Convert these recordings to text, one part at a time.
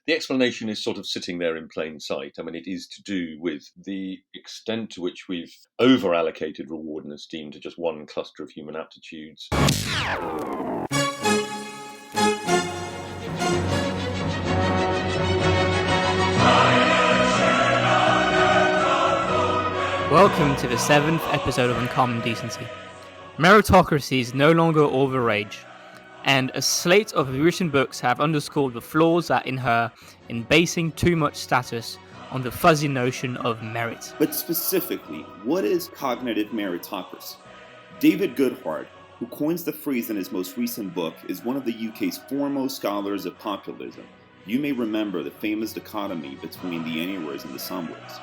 the explanation is sort of sitting there in plain sight. I mean, it is to do with the extent to which we've over-allocated reward and esteem to just one cluster of human aptitudes. Welcome to the 7th episode of Uncommon Decency. Meritocracy is no longer all the rage, and a slate of recent books have underscored the flaws that inhere in basing too much status on the fuzzy notion of merit. But specifically, what is cognitive meritocracy? David Goodhart, who coins the phrase in his most recent book, is one of the UK's foremost scholars of populism. You may remember the famous dichotomy between the anywheres and the somewheres.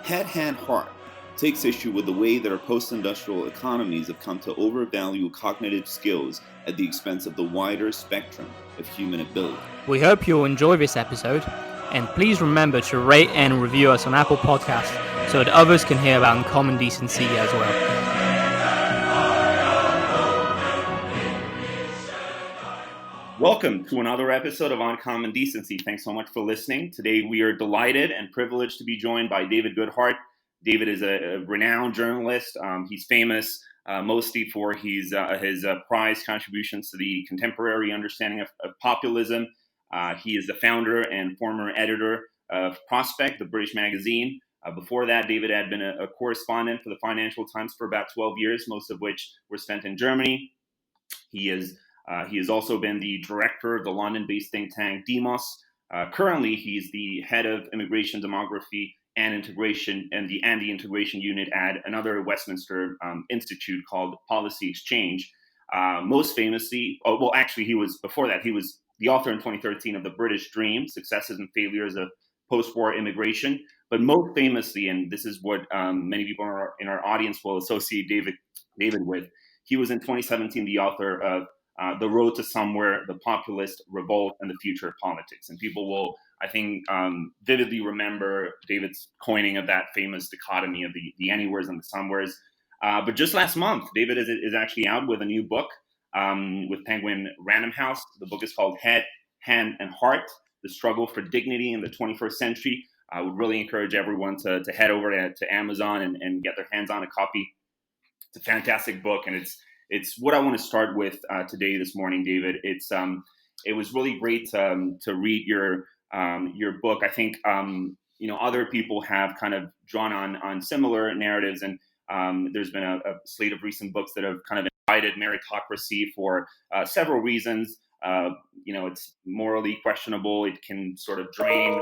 Head, hand, heart takes issue with the way that our post-industrial economies have come to overvalue cognitive skills at the expense of the wider spectrum of human ability. We hope you'll enjoy this episode, and please remember to rate and review us on Apple Podcasts so that others can hear about Uncommon Decency as well. Welcome to another episode of Uncommon Decency. Thanks so much for listening. Today we are delighted and privileged to be joined by David Goodhart. David is a renowned journalist. He's famous mostly for his prized contributions to the contemporary understanding of populism. He is the founder and former editor of Prospect, the British magazine. Before that, David had been a correspondent for the Financial Times for about 12 years, most of which were spent in Germany. He has also been the director of the London-based think tank Demos. Currently, he's the head of immigration, demography, and integration, and the integration unit at another Westminster institute called Policy Exchange. Most famously, he was the author in 2013 of The British Dream: Successes and Failures of Post-War Immigration. But most famously, and this is what many people in our audience will associate David with, he was in 2017 the author of The Road to Somewhere, The Populist Revolt and the Future of Politics. And people will, I think, vividly remember David's coining of that famous dichotomy of the anywheres and the somewheres. But just last month, David is actually out with a new book with Penguin Random House. The book is called Head, Hand, and Heart: The Struggle for Dignity in the 21st Century. I would really encourage everyone to head over to Amazon and get their hands on a copy. It's a fantastic book, and it's what I want to start with today, this morning, David. It was really great to read your book. I think other people have kind of drawn on similar narratives, and there's been a slate of recent books that have kind of invited meritocracy for several reasons. It's morally questionable. It can sort of drain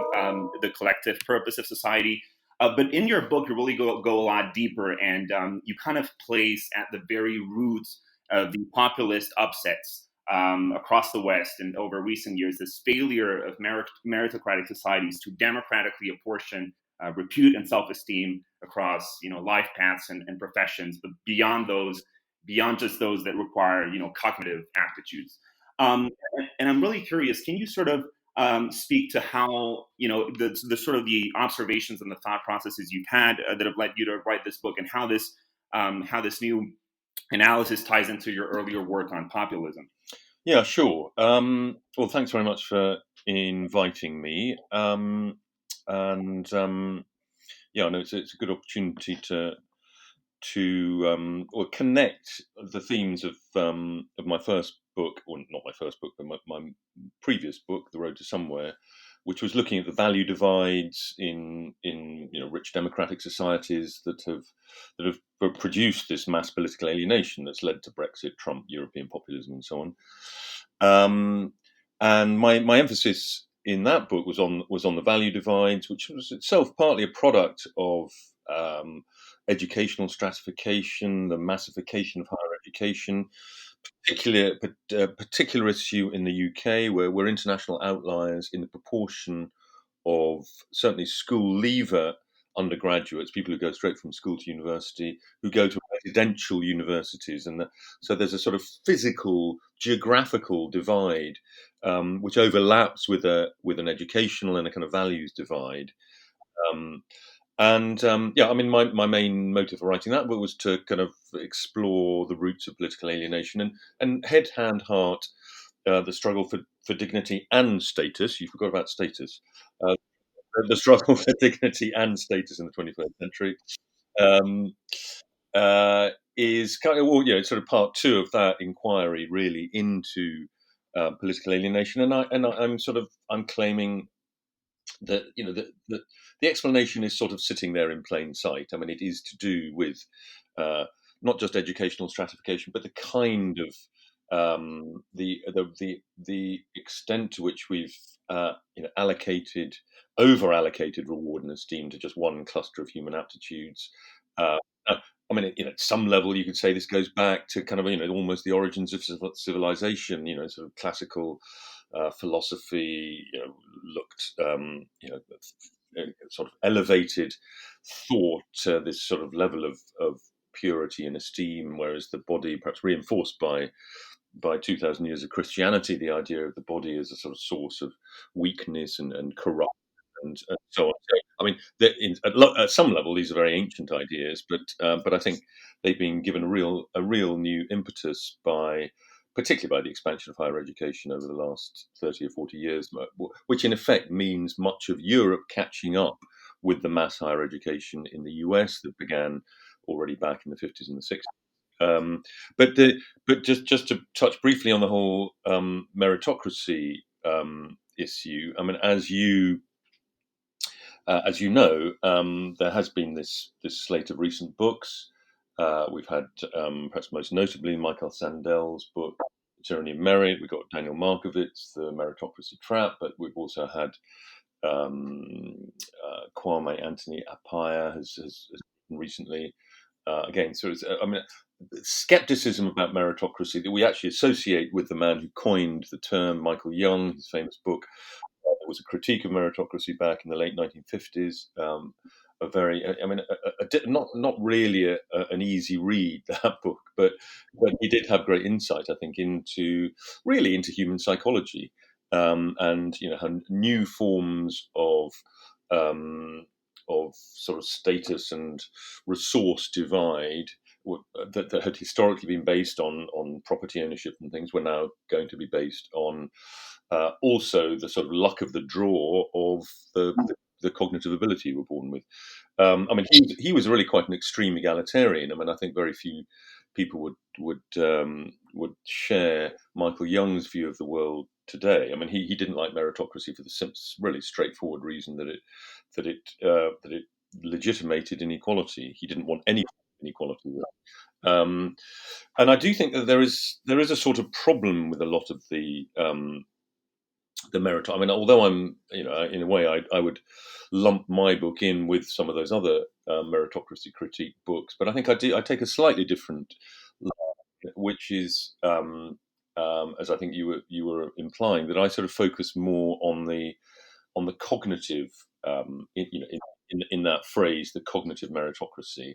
the collective purpose of society. But in your book, you really go a lot deeper, and you kind of place at the very roots of the populist upsets across the West and over recent years this failure of meritocratic societies to democratically apportion repute and self-esteem across life paths and professions, but beyond just those that require cognitive aptitudes. And I'm really curious, can you sort of speak to how the sort of the observations and the thought processes you've had that have led you to write this book, and how this new analysis ties into your earlier work on populism? Yeah, sure. Well, thanks very much for inviting me. It's a good opportunity to connect the themes of my first book, or not my first book, but my previous book, The Road to Somewhere, which was looking at the value divides in rich democratic societies that have produced this mass political alienation that's led to Brexit, Trump, European populism, and so on. And my emphasis in that book was on the value divides, which was itself partly a product of educational stratification, the massification of higher education, particular issue in the UK, where we're international outliers in the proportion of certainly school leaver undergraduates, people who go straight from school to university, who go to residential universities, and so there's a sort of physical, geographical divide which overlaps with an educational and a kind of values divide. My main motive for writing that book was to kind of explore the roots of political alienation, and Head, Hand, Heart the struggle for dignity and status. You forgot about status. Uh, the struggle for dignity and status in the 21st century. Um, is kind of, well, sort of part two of that inquiry, really into political alienation, I'm claiming that the explanation is sort of sitting there in plain sight. I mean, it is to do with uh, not just educational stratification, but the kind of the extent to which we've over allocated reward and esteem to just one cluster of human aptitudes. Uh, I mean, at some level, you could say this goes back to kind of almost the origins of civilization. Sort of classical philosophy, looked sort of elevated thought to this sort of level of purity and esteem, whereas the body, perhaps reinforced by 2,000 years of Christianity, the idea of the body as a sort of source of weakness and corruption and so on. So, I mean, at some level, these are very ancient ideas, but I think they've been given a real new impetus particularly by the expansion of higher education over the last 30 or 40 years, which in effect means much of Europe catching up with the mass higher education in the US that began already back in the 50s and the 60s. But just to touch briefly on the whole meritocracy issue. I mean, as you know, there has been this slate of recent books. We've had, perhaps most notably, Michael Sandel's book, Tyranny of Merit. We've got Daniel Markovits, The Meritocracy Trap, but we've also had Kwame Anthony Appiah has written recently. Again, so I mean, skepticism about meritocracy that we actually associate with the man who coined the term, Michael Young, his famous book. There was a critique of meritocracy back in the late 1950s. A very, I mean, not really an easy read, that book, but he did have great insight, I think, into human psychology, and how new forms of sort of status and resource divide that had historically been based on property ownership and things were now going to be based on also the sort of luck of the draw of the cognitive ability you were born with. I mean, he was really quite an extreme egalitarian. I mean, I think very few people would share Michael Young's view of the world today. I mean, he didn't like meritocracy for the really straightforward reason that it legitimated inequality. He didn't want any inequality. And I do think that there is a sort of problem with a lot of the merit. I mean, although I'm, in a way, I would lump my book in with some of those other meritocracy critique books, but I think I take a slightly different line, which is, as I think you were implying, that I sort of focus more on the cognitive, in that phrase, the cognitive meritocracy.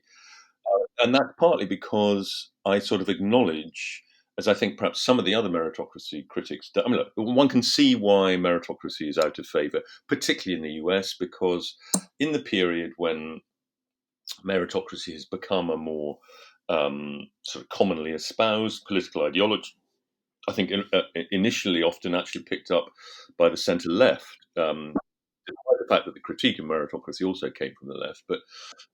And that's partly because I sort of acknowledge, as I think perhaps some of the other meritocracy critics do. I mean, look, one can see why meritocracy is out of favor, particularly in the US, because in the period when meritocracy has become a more sort of commonly espoused political ideology, I think initially often actually picked up by the centre left. Despite the fact that the critique of meritocracy also came from the left, but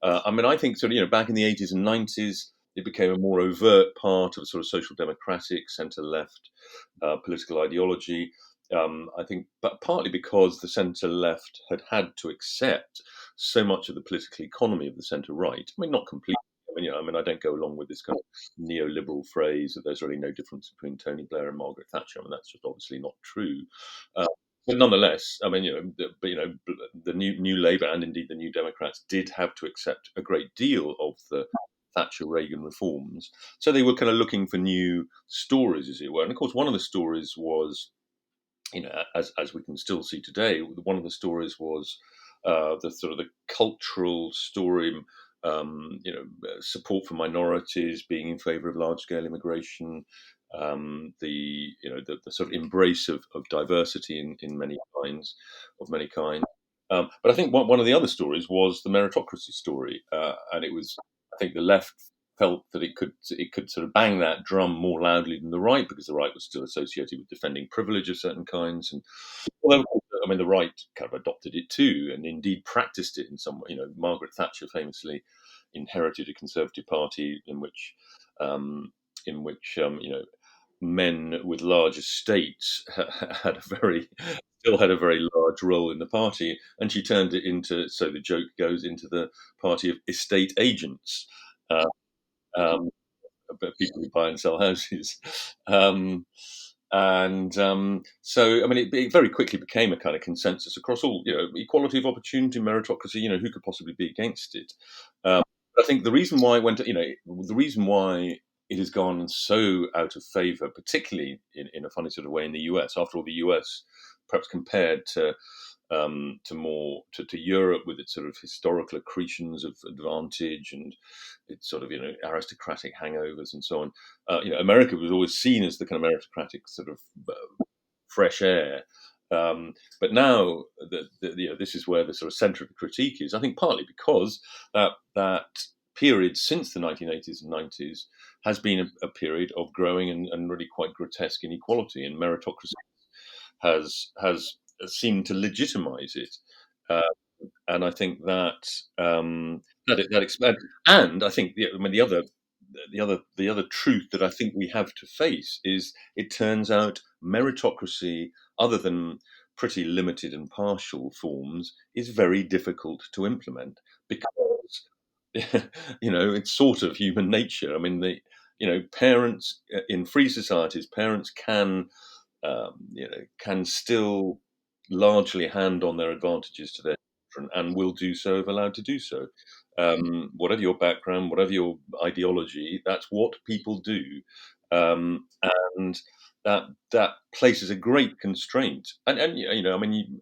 I mean, I think sort of back in the 80s and 90s, it became a more overt part of a sort of social democratic centre left political ideology. I think, but partly because the centre left had to accept so much of the political economy of the centre right. I mean, not completely. I mean, I don't go along with this kind of neoliberal phrase that there's really no difference between Tony Blair and Margaret Thatcher. I mean, that's just obviously not true. But nonetheless, I mean, the new Labour and indeed the New Democrats did have to accept a great deal of the Thatcher Reagan reforms. So they were kind of looking for new stories, as it were. And of course, one of the stories was, as we can still see today, one of the stories was the sort of the cultural story. Support for minorities, being in favour of large-scale immigration, the sort of embrace of diversity in many kinds. But I think one of the other stories was the meritocracy story, and it was, I think, the left felt that it could sort of bang that drum more loudly than the right, because the right was still associated with defending privilege of certain kinds. And although, I mean, the right kind of adopted it too, and indeed practiced it in some way. Margaret Thatcher famously inherited a Conservative Party in which men with large estates had still had a very large role in the party, and she turned it into, so the joke goes, into the party of estate agents, uh, um, people who buy and sell houses. So, I mean, it very quickly became a kind of consensus across all, equality of opportunity, meritocracy. Who could possibly be against it? But I think the reason why it has gone so out of favour, particularly in a funny sort of way in the US. After all, the US, perhaps compared to Europe, with its sort of historical accretions of advantage and its sort of aristocratic hangovers and so on. America was always seen as the kind of meritocratic sort of fresh air. But now this is where the sort of centre of the critique is. I think partly because that period since the 1980s and 90s has been a period of growing and really quite grotesque inequality, and meritocracy has seemed to legitimize it. And I think that expand. And I think the other truth that I think we have to face is, it turns out meritocracy, other than pretty limited and partial forms, is very difficult to implement, because it's sort of human nature. I mean, parents in free societies, parents can still largely hand on their advantages to their children, and will do so if allowed to do so. Whatever your background, whatever your ideology, that's what people do, and that places a great constraint. And I mean,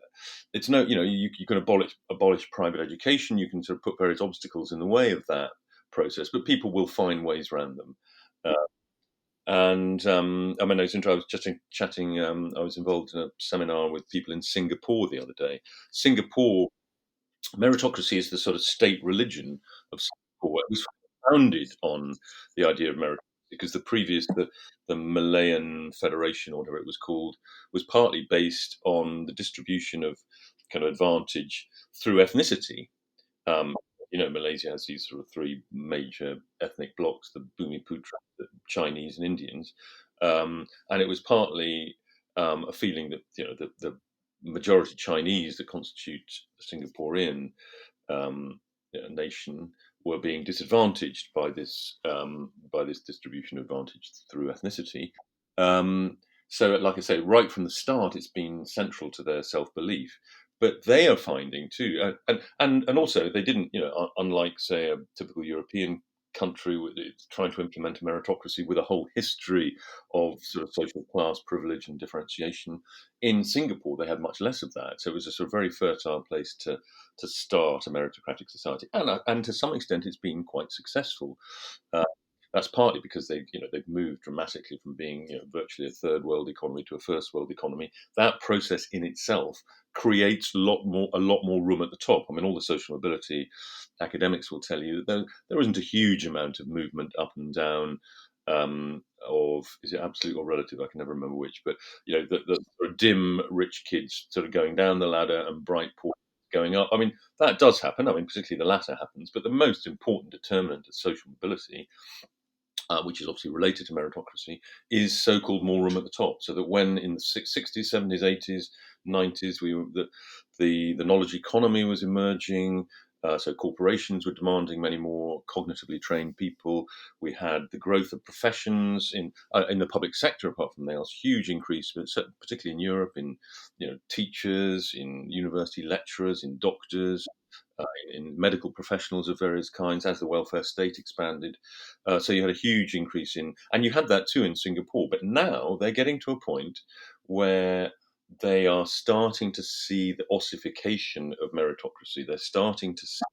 it's no, you can abolish private education. You can sort of put various obstacles in the way of that process, but people will find ways around them. And I mean, I was just chatting. I was involved in a seminar with people in Singapore the other day. Singapore, meritocracy is the sort of state religion of Singapore. It was founded on the idea of meritocracy, because the Malayan Federation, or whatever it was called, was partly based on the distribution of kind of advantage through ethnicity. Um, Malaysia has these sort of three major ethnic blocks: the Bumiputra, the Chinese, and Indians. And it was partly a feeling that the majority Chinese that constitute the Singaporean nation were being disadvantaged by this distribution of advantage through ethnicity. So, like I say, right from the start, it's been central to their self-belief. But they are finding too, and also they didn't, unlike, say, a typical European country trying to implement a meritocracy with a whole history of sort of social class privilege and differentiation. In Singapore, they had much less of that, so it was a sort of very fertile place to start a meritocratic society, and to some extent, it's been quite successful. That's partly because they've moved dramatically from being virtually a third world economy to a first world economy. That process in itself creates a lot more room at the top. I mean, all the social mobility academics will tell you that there isn't a huge amount of movement up and down. Is it absolute or relative? I can never remember which, but the sort of dim rich kids sort of going down the ladder and bright poor going up. I mean, that does happen. I mean, particularly the latter happens. But the most important determinant of social mobility, which is obviously related to meritocracy, is so-called more room at the top. So that when in the 60s, 70s, 80s, 90s, the knowledge economy was emerging, so corporations were demanding many more cognitively trained people. We had the growth of professions in the public sector, apart from nails, huge increase, but particularly in Europe, in teachers, in university lecturers, in doctors, in medical professionals of various kinds, as the welfare state expanded. So you had a huge increase and you had that too in Singapore. But now they're getting to a point where they are starting to see the ossification of meritocracy. They're starting to see,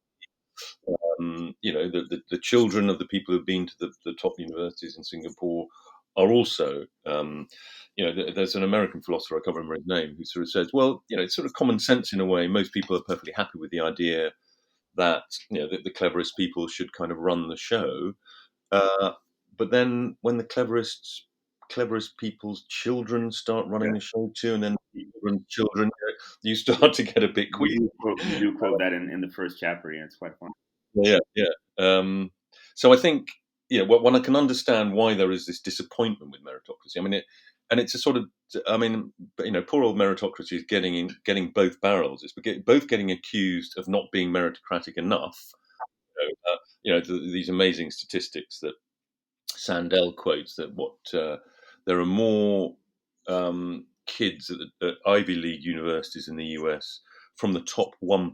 the children of the people who've been to the top universities in Singapore are also, there's an American philosopher, I can't remember his name, who sort of says, well, it's sort of common sense in a way. Most people are perfectly happy with the idea that the cleverest people should kind of run the show. But then when the cleverest people's children start running the show too, and then children, you start to get a bit queasy. You do quote that in the first chapter. Yeah, it's quite fun. Yeah. So I think, one I can understand why there is this disappointment with meritocracy. I mean, it's a sort of, poor old meritocracy is getting both barrels. It's both getting accused of not being meritocratic enough. These amazing statistics that Sandel quotes, that there are more kids at Ivy League universities in the US from the top 1%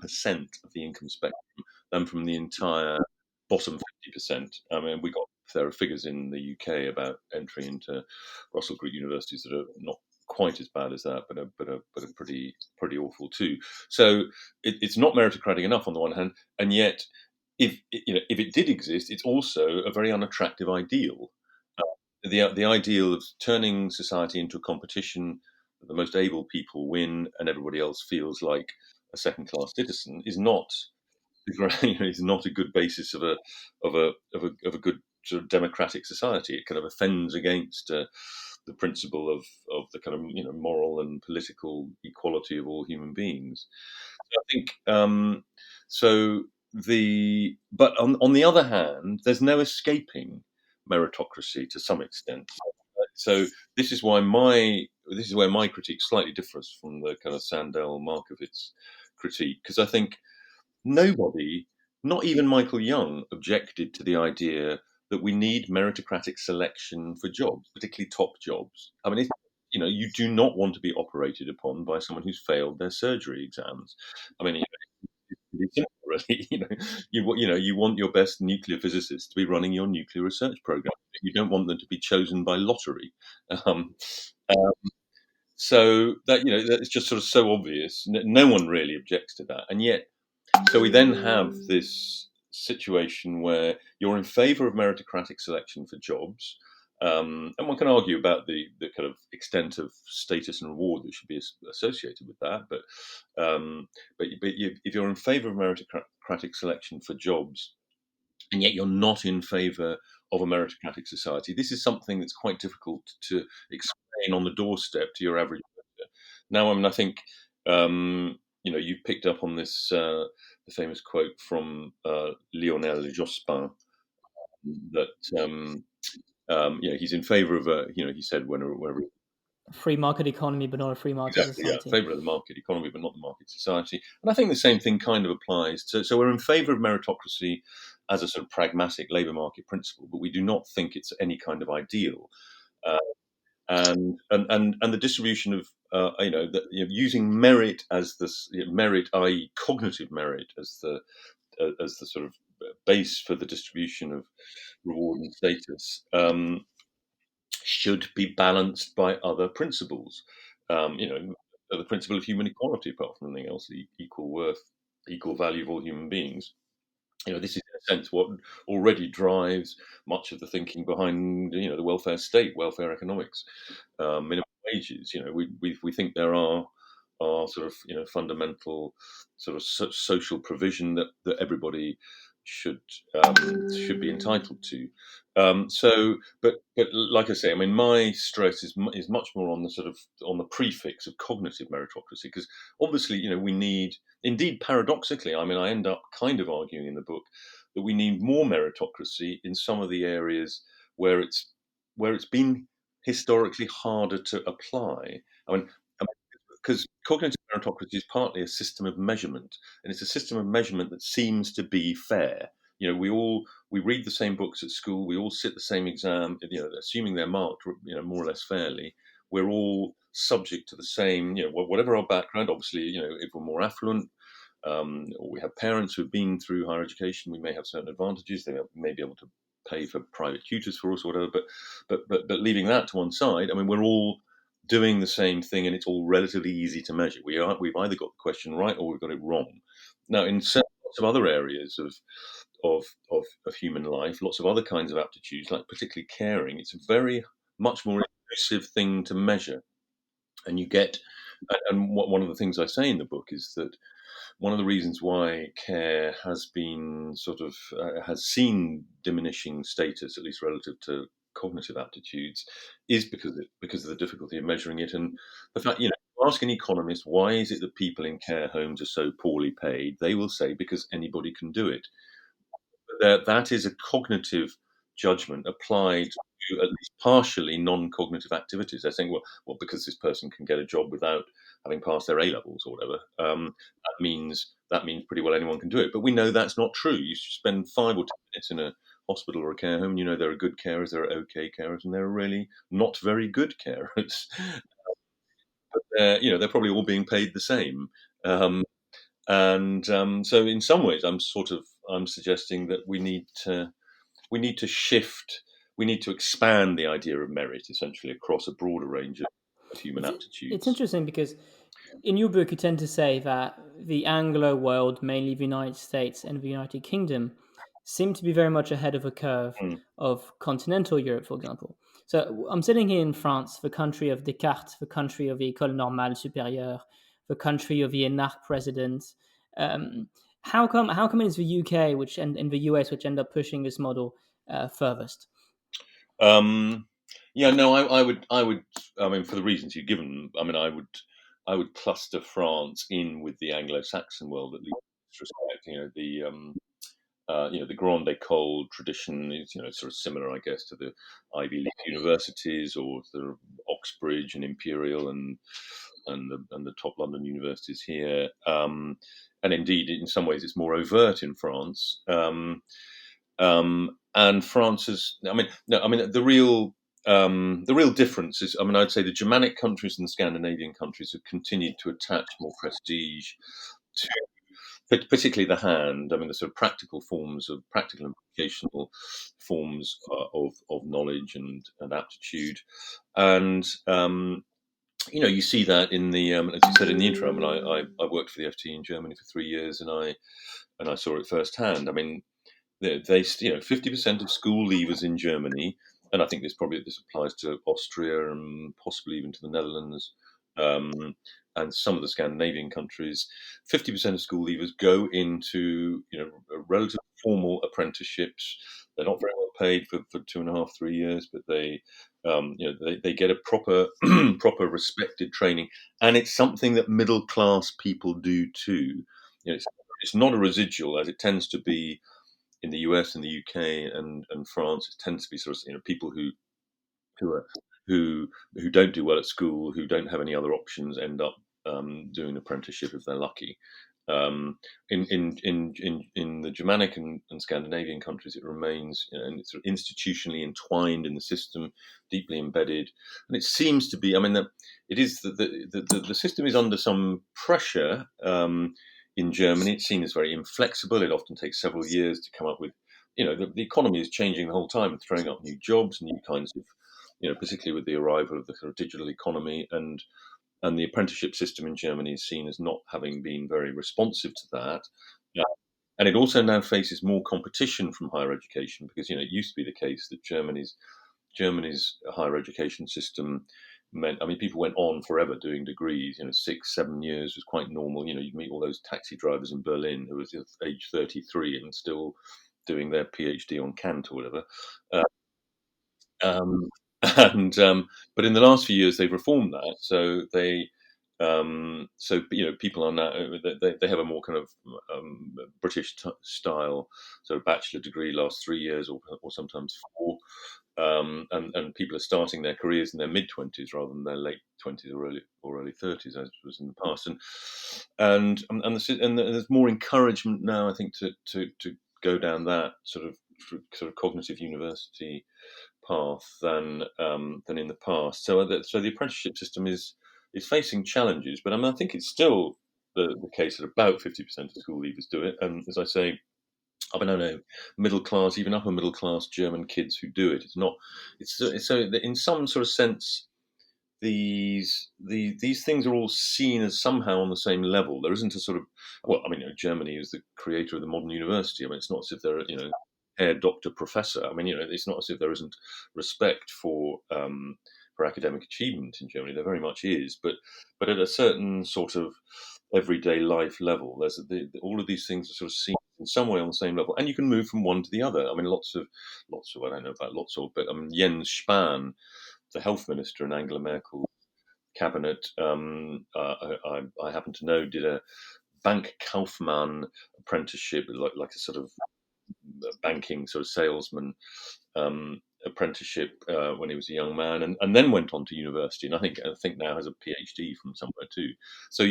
of the income spectrum than from the entire bottom 50%. I mean, there are figures in the UK about entry into Russell Group universities that are not quite as bad as that, but are pretty awful too. So it's not meritocratic enough on the one hand, and yet if it did exist, it's also a very unattractive ideal. The ideal of turning society into a competition that the most able people win and everybody else feels like a second-class citizen is not is not a good basis of a good sort of democratic society. It kind of offends against the principle of the kind of moral and political equality of all human beings. So I think but on the other hand, there's no escaping meritocracy to some extent. So this is where my critique slightly differs from the kind of Sandel Markowitz critique, because I think nobody, not even Michael Young, objected to the idea that we need meritocratic selection for jobs, particularly top jobs. I mean, you do not want to be operated upon by someone who's failed their surgery exams. I mean, it's simple, really. You want your best nuclear physicists to be running your nuclear research program. You don't want them to be chosen by lottery. Um, so that's just sort of so obvious. No one really objects to that, and yet. So we then have this situation where you're in favour of meritocratic selection for jobs, and one can argue about the kind of extent of status and reward that should be associated with that. But if you're in favour of meritocratic selection for jobs, and yet you're not in favour of a meritocratic society, this is something that's quite difficult to explain on the doorstep to your average voter. Now, I mean, I think you've picked up on this the famous quote from Lionel Jospin that he's in favour of he said whenever A free market economy, but not a free market society. Favour of the market economy, but not the market society. And I think the same thing kind of applies to. So we're in favour of meritocracy as a sort of pragmatic labour market principle, but we do not think it's any kind of ideal. And the distribution of using merit as this merit, i.e., cognitive merit, as the sort of base for the distribution of reward and status. Should be balanced by other principles. The principle of human equality, apart from anything else, the equal worth, equal value of all human beings. This is in a sense what already drives much of the thinking behind the welfare state, welfare economics, minimum wages. We think there are sort of fundamental sort of social provision that everybody should be entitled to. But like I say, I mean, my stress is much more on the sort of on the prefix of cognitive meritocracy, because obviously we need, indeed paradoxically, I mean, I end up kind of arguing in the book that we need more meritocracy in some of the areas where it's been historically harder to apply. I mean, because cognitive meritocracy is partly a system of measurement, and it's a system of measurement that seems to be fair. We read the same books at school, we all sit the same exam, assuming they're marked, more or less fairly. We're all subject to the same, whatever our background. Obviously, if we're more affluent, or we have parents who have been through higher education, we may have certain advantages. They may be able to pay for private tutors for us or whatever. But leaving that to one side, I mean, we're all doing the same thing, and it's all relatively easy to measure. We've either got the question right or we've got it wrong. Now, in lots of other areas of human life, lots of other kinds of aptitudes, like particularly caring, it's a very much more inclusive thing to measure, and you get And one of the things I say in the book is that one of the reasons why care has been has seen diminishing status, at least relative to cognitive aptitudes, is because of the difficulty of measuring it, and the fact, ask an economist why is it that people in care homes are so poorly paid, they will say because anybody can do it. That is a cognitive judgment applied to at least partially non-cognitive activities. They're saying, well, because this person can get a job without having passed their A levels or whatever, that means pretty well anyone can do it. But we know that's not true. You spend 5 or 10 minutes in a hospital or a care home, there are good carers, there are okay carers, and there are really not very good carers. But they're probably all being paid the same. So in some ways, I'm suggesting that we need to shift, we need to expand the idea of merit essentially across a broader range of human aptitudes. It's interesting because in your book you tend to say that the Anglo world, mainly the United States and the United Kingdom, seem to be very much ahead of a curve of continental Europe, for example. So I'm sitting here in France, the country of Descartes, the country of the École Normale Supérieure, the country of the énarque president. How come it's the UK and in the US which end up pushing this model furthest? Yeah, no, I would. I mean, for the reasons you've given, I mean, I would cluster France in with the Anglo-Saxon world, at least with respect. The grande école tradition is, sort of similar, I guess, to the Ivy League universities or the Oxbridge and Imperial and the top London universities here. And indeed, in some ways, it's more overt in France. And France is, the real difference is, I'd say the Germanic countries and the Scandinavian countries have continued to attach more prestige to, particularly the hand. The sort of practical and vocational forms of knowledge and aptitude, and you see that in the as you said in the intro. I worked for the FT in Germany for 3 years, and I saw it firsthand. They 50% of school leavers in Germany, and I think this applies to Austria and possibly even to the Netherlands, and some of the Scandinavian countries. 50% of school leavers go into relatively formal apprenticeships. They're not very well paid for 2.5-3 years, but they get a proper proper respected training, and it's something that middle class people do too. It's not a residual as it tends to be in the US and the UK and France. It tends to be sort of people who don't do well at school, who don't have any other options, end up doing an apprenticeship if they're lucky. In the Germanic and Scandinavian countries, it remains, and it's sort of institutionally entwined in the system, deeply embedded, and it seems to be. It is the system is under some pressure. In Germany, it's seen as very inflexible. It often takes several years to come up with, the economy is changing the whole time and throwing up new jobs, new kinds of, particularly with the arrival of the sort of digital economy, and the apprenticeship system in Germany is seen as not having been very responsive to that. And it also now faces more competition from higher education because, it used to be the case that Germany's higher education system meant, people went on forever doing degrees. 6-7 years was quite normal. You'd meet all those taxi drivers in Berlin who was age 33 and still doing their PhD on Kant or whatever. Um, but in the last few years, they've reformed that. So people are now, they have a more kind of British style. So a bachelor degree lasts 3 years or sometimes 4. And people are starting their careers in their mid-20s rather than their late 20s or early 30s, as was in the past. And there's more encouragement now, I think, to go down that sort of cognitive university path than in the past. So the apprenticeship system is facing challenges, but I think it's still the case that about 50% of school leavers do it. And as I say, I know middle class, even upper middle class German kids who do it. It's not. It's so in some sort of sense, these things are all seen as somehow on the same level. There isn't a sort of Germany is the creator of the modern university. It's not as if they're hair doctor professor. It's not as if there isn't respect for for academic achievement in Germany. There very much is, but at a certain sort of everyday life level, there's all of these things are sort of seen in some way on the same level, and you can move from one to the other. I mean, lots of I don't know about lots of, but Jens Spahn, the health minister in Angela Merkel's cabinet, I happen to know, did a bank Kaufmann apprenticeship, like a sort of banking sort of salesman apprenticeship when he was a young man, and then went on to university, and I think now has a PhD from somewhere too. So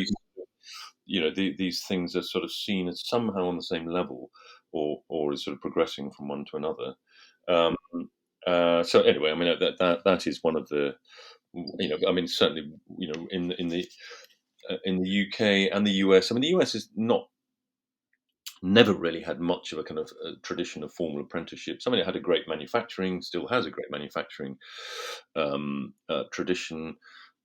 these things are sort of seen as somehow on the same level, or as sort of progressing from one to another. So anyway, I mean that is one of the, I mean certainly, in the UK and the US. I mean the US is never really had much of a kind of a tradition of formal apprenticeships. I mean, it had a great manufacturing, still has a great manufacturing tradition,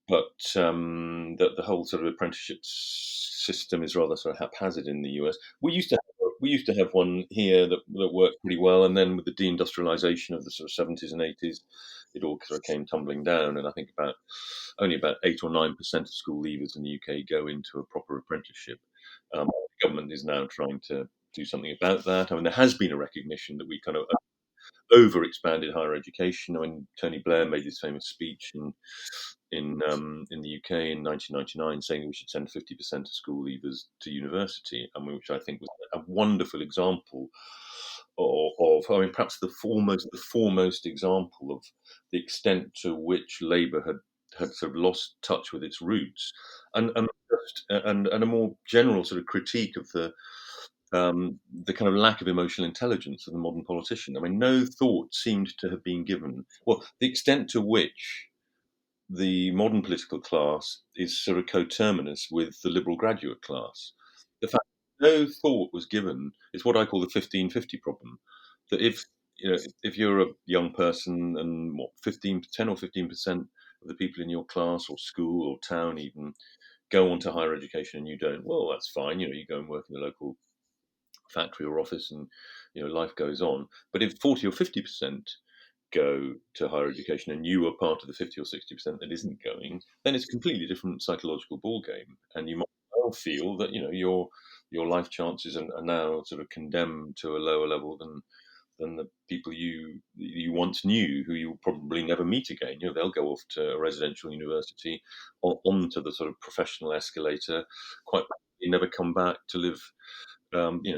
but the whole sort of apprenticeship system is rather sort of haphazard in the US. We used to have one here that worked pretty well, and then with the deindustrialization of the sort of 70s and 80s, it all sort of came tumbling down. And I think only about 8 or 9% of school leavers in the UK go into a proper apprenticeship. The government is now trying to do something about that. I mean, there has been a recognition that we kind of over-expanded higher education. I mean, Tony Blair made this famous speech in the UK in 1999, saying we should send 50% of school leavers to university, which I think was a wonderful example of I mean, perhaps the foremost example of the extent to which Labour had sort of lost touch with its roots, and a more general sort of critique of the kind of lack of emotional intelligence of the modern politician. I mean, no thought seemed to have been given. Well, the extent to which the modern political class is sort of coterminous with the liberal graduate class. The fact that no thought was given is what I call the 1550 problem. That if you're a young person and 10 or 15% of the people in your class or school or town even go on to higher education and you don't, well, that's fine. You go and work in the local factory or office and life goes on. But if 40 or 50% go to higher education and you are part of the 50 or 60% that isn't going, then it's a completely different psychological ballgame, and you might well feel that your life chances are now sort of condemned to a lower level than the people you once knew, who you'll probably never meet again. They'll go off to a residential university, onto the sort of professional escalator, quite never come back to live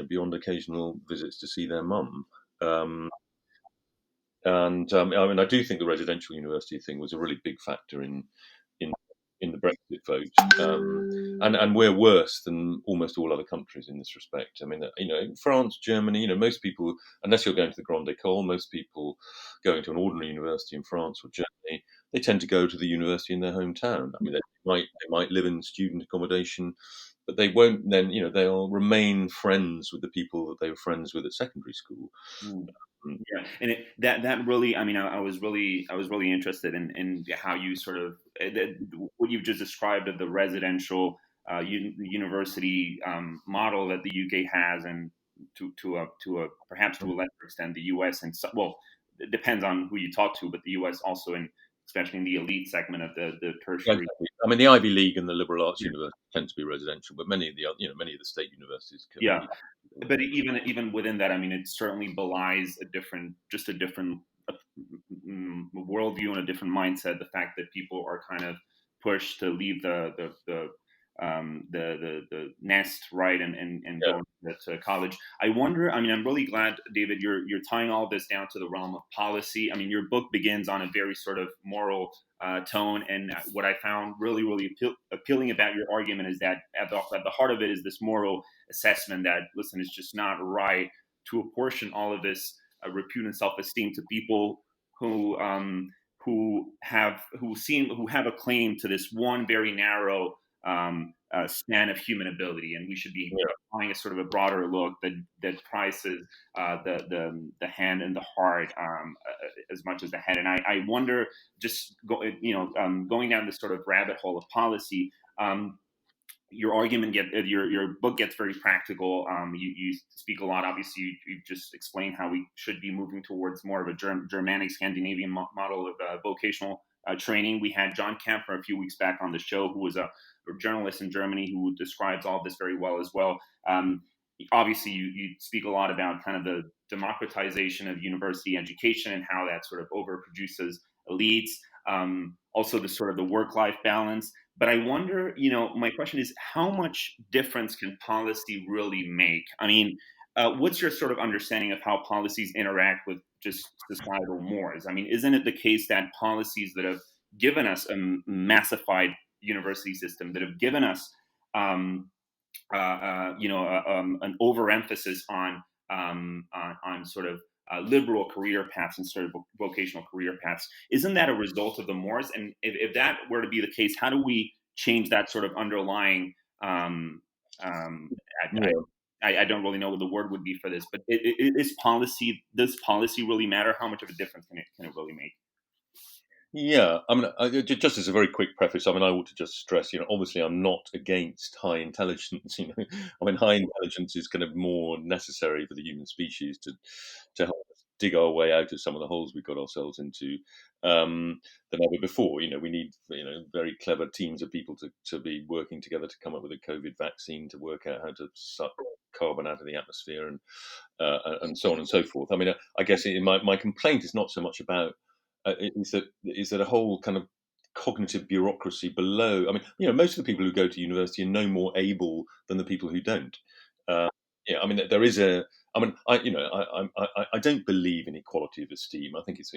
beyond occasional visits to see their mum. And I mean, I do think the residential university thing was a really big factor in the Brexit vote, and we're worse than almost all other countries in this respect. I mean, France, Germany, most people, unless you're going to the Grande École, most people going to an ordinary university in France or Germany, they tend to go to the university in their hometown. I mean, they might live in student accommodation, but they won't then, they'll remain friends with the people that they were friends with at secondary school. Yeah, and that really, I mean, I was really interested in how you sort of what you've just described of the residential university model that the UK has, and to a perhaps to a lesser extent the US, and well, it depends on who you talk to, but the US also, especially in the elite segment of the tertiary. I mean, the Ivy League and the liberal arts universities tend to be residential, but many of the state universities can be. But even within that, I mean, it certainly belies a different worldview and a different mindset. The fact that people are kind of pushed to leave the nest, right, and go to college. I wonder. I mean, I'm really glad, David, you're tying all this down to the realm of policy. I mean, your book begins on a very sort of moral tone, and what I found really appealing about your argument is that at the heart of it is this moral assessment that, listen, it's just not right to apportion all of this repute and self-esteem to people who have a claim to this one very narrow span of human ability, and we should be applying a sort of a broader look that prices the hand and the heart as much as the head. And I wonder, just going down this sort of rabbit hole of policy. Your book gets very practical. You speak a lot. Obviously, you just explained how we should be moving towards more of a Germanic Scandinavian model of vocational training. We had John Kempfer a few weeks back on the show, who was a journalist in Germany who describes all this very well as well. Obviously, you speak a lot about kind of the democratization of university education and how that sort of overproduces elites. Also, the sort of the work-life balance. But I wonder, my question is, how much difference can policy really make? I mean, what's your sort of understanding of how policies interact with just societal mores? I mean, isn't it the case that policies that have given us a massified university system, that have given us, an overemphasis on sort of liberal career paths instead of vocational career paths, isn't that a result of the mores? And if that were to be the case, how do we change that sort of underlying? I don't really know what the word would be for this, but does policy really matter? How much of a difference can it really make? Yeah, I mean, just as a very quick preface, I mean, I ought to just stress, obviously I'm not against high intelligence. I mean, high intelligence is kind of more necessary for the human species to help us dig our way out of some of the holes we got ourselves into than ever before. We need, very clever teams of people to be working together to come up with a COVID vaccine, to work out how to suck carbon out of the atmosphere and so on and so forth. I mean, I guess my complaint is not so much about is that a whole kind of cognitive bureaucracy below. I mean, most of the people who go to university are no more able than the people who don't. Yeah, I mean, there is a. I mean, I don't believe in equality of esteem. I think it's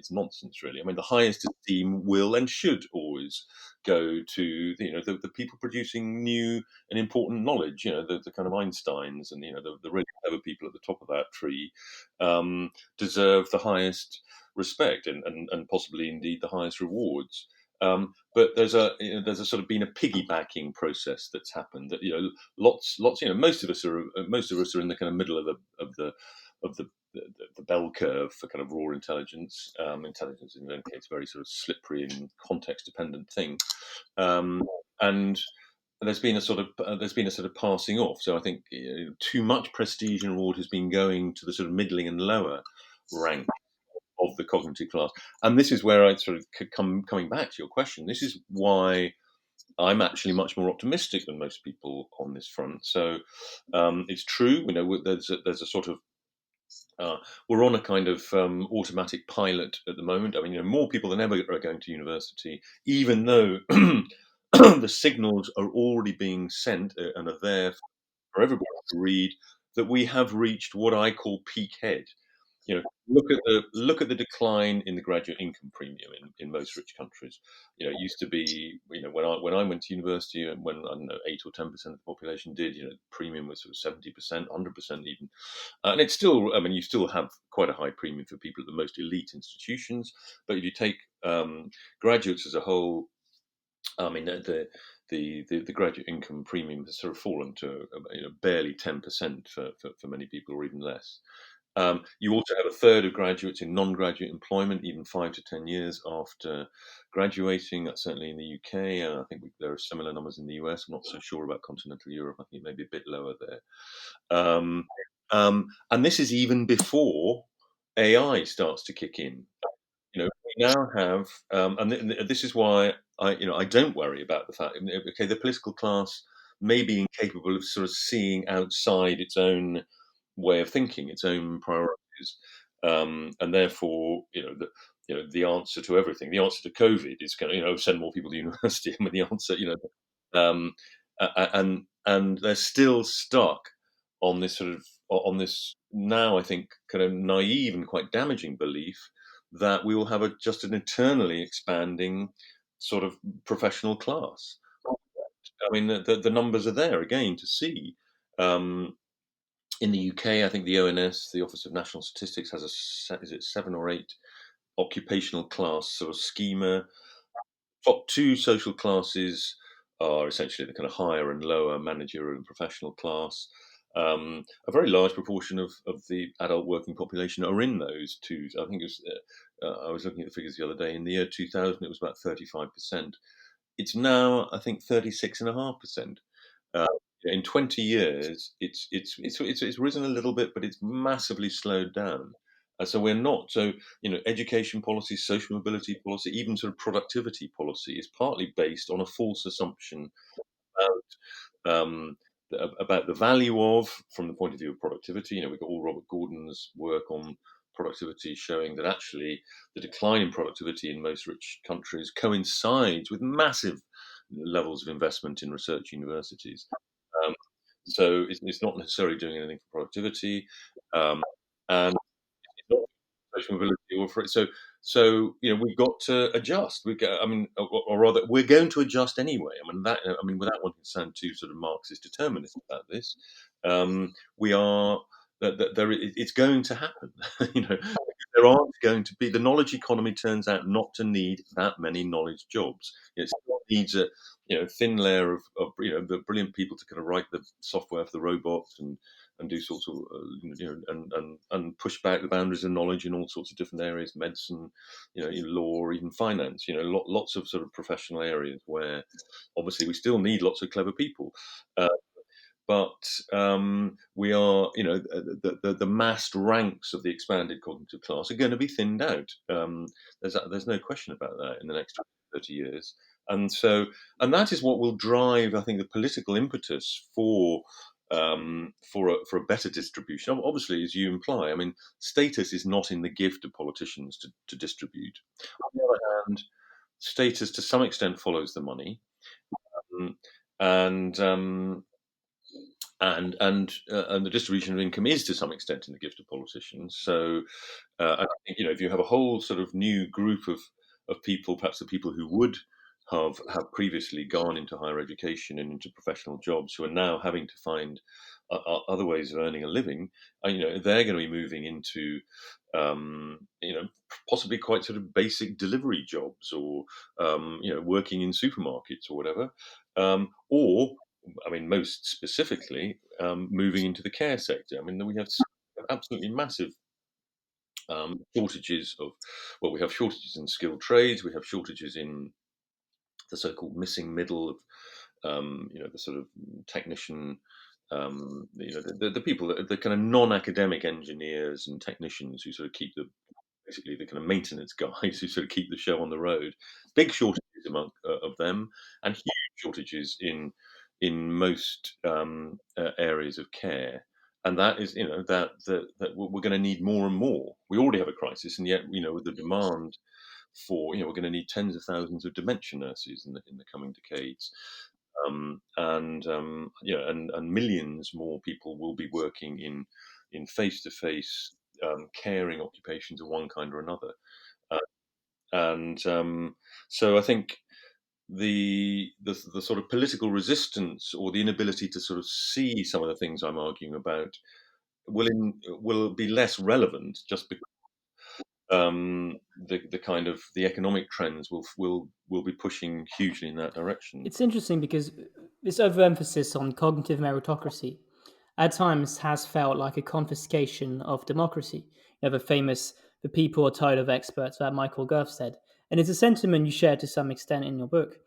nonsense, really. I mean, the highest esteem will and should always go to the people producing new and important knowledge. The kind of Einsteins and the really clever people at the top of that tree deserve the highest respect and possibly indeed the highest rewards. But there's a sort of been a piggybacking process that's happened that lots most of us are in the kind of middle of the bell curve for kind of raw intelligence. Intelligence in any case very sort of slippery and context dependent thing, and there's been a sort of passing off. So I think too much prestige and reward has been going to the sort of middling and lower rank of the cognitive class. And this is where I sort of coming back to your question. This is why I'm actually much more optimistic than most people on this front. So it's true, there's a sort of we're on a kind of automatic pilot at the moment. I mean, more people than ever are going to university, even though the signals are already being sent and are there for everybody to read that we have reached what I call peak head. Look at the decline in the graduate income premium in most rich countries. It used to be, when I went to university, and when I don't know 8 or 10% of the population did, premium was sort of 70%, 100% even, and it's still. I mean, you still have quite a high premium for people at the most elite institutions, but if you take graduates as a whole, I mean the graduate income premium has sort of fallen to barely 10% for many people, or even less. You also have a third of graduates in non-graduate employment, even 5 to 10 years after graduating. That's certainly in the UK. I think there are similar numbers in the US. I'm not so sure about continental Europe. I think it may be a bit lower there. And this is even before AI starts to kick in. We now have, and this is why I don't worry about the fact. Okay, the political class may be incapable of sort of seeing outside its own way of thinking, its own priorities, and therefore, the answer to everything, the answer to COVID is going to, send more people to university. I mean, the answer, and they're still stuck on this now, I think, kind of naive and quite damaging belief that we will have just an eternally expanding sort of professional class. I mean, the numbers are there again to see. In the UK, I think the ONS, the Office of National Statistics, has is it 7 or 8 occupational class sort of schema. Top 2 social classes are essentially the kind of higher and lower managerial and professional class. A very large proportion of the adult working population are in those two. I think it was. I was looking at the figures the other day. In the year 2000, it was about 35%. It's now, I think, 36.5%. In 20 years, it's risen a little bit, but it's massively slowed down. So we're not. So, education policy, social mobility policy, even sort of productivity policy is partly based on a false assumption um, about the value of, from the point of view of productivity. We've got all Robert Gordon's work on productivity showing that actually the decline in productivity in most rich countries coincides with massive levels of investment in research universities. Um, so it's not necessarily doing anything for productivity, and it's not social mobility or for it. So we've got to adjust. I mean, or rather, we're going to adjust anyway. Without wanting to sound too sort of Marxist determinist about this, we are that there. It's going to happen. There aren't going to be, the knowledge economy turns out not to need that many knowledge jobs. It still needs a thin layer of the brilliant people to kind of write the software for the robots and do sorts of and push back the boundaries of knowledge in all sorts of different areas, medicine, in law, or even finance. Lots of sort of professional areas where obviously we still need lots of clever people. But we are, the massed ranks of the expanded cognitive class are going to be thinned out. There's no question about that in the next 20, 30 years. And that is what will drive, I think, the political impetus for a better distribution. Obviously, as you imply, status is not in the gift of politicians to distribute. On the other hand, status to some extent follows the money, um, and and the distribution of income is to some extent in the gift of politicians. So, and I think if you have a whole sort of new group of people, perhaps the people who would have previously gone into higher education and into professional jobs, who are now having to find other ways of earning a living, they're going to be moving into possibly quite sort of basic delivery jobs, or working in supermarkets or whatever, or most specifically, moving into the care sector. We have absolutely massive shortages of, we have shortages in skilled trades, we have shortages in the so-called missing middle of, the sort of technician, the people, the kind of non-academic engineers and technicians who sort of keep basically the kind of maintenance guys who sort of keep the show on the road. Big shortages among of them, and huge shortages in most areas of care. And that is, that we're going to need more and more. We already have a crisis, and yet, with the demand for, we're going to need tens of thousands of dementia nurses in the coming decades, and millions more people will be working in face-to-face caring occupations of one kind or another. And so I think the sort of political resistance, or the inability to sort of see some of the things I'm arguing about, will be less relevant, just because the kind of the economic trends will be pushing hugely in that direction. It's interesting because this overemphasis on cognitive meritocracy at times has felt like a confiscation of democracy. You have a famous "the people are tired of experts" that Michael Gove said, and it's a sentiment you share to some extent in your book.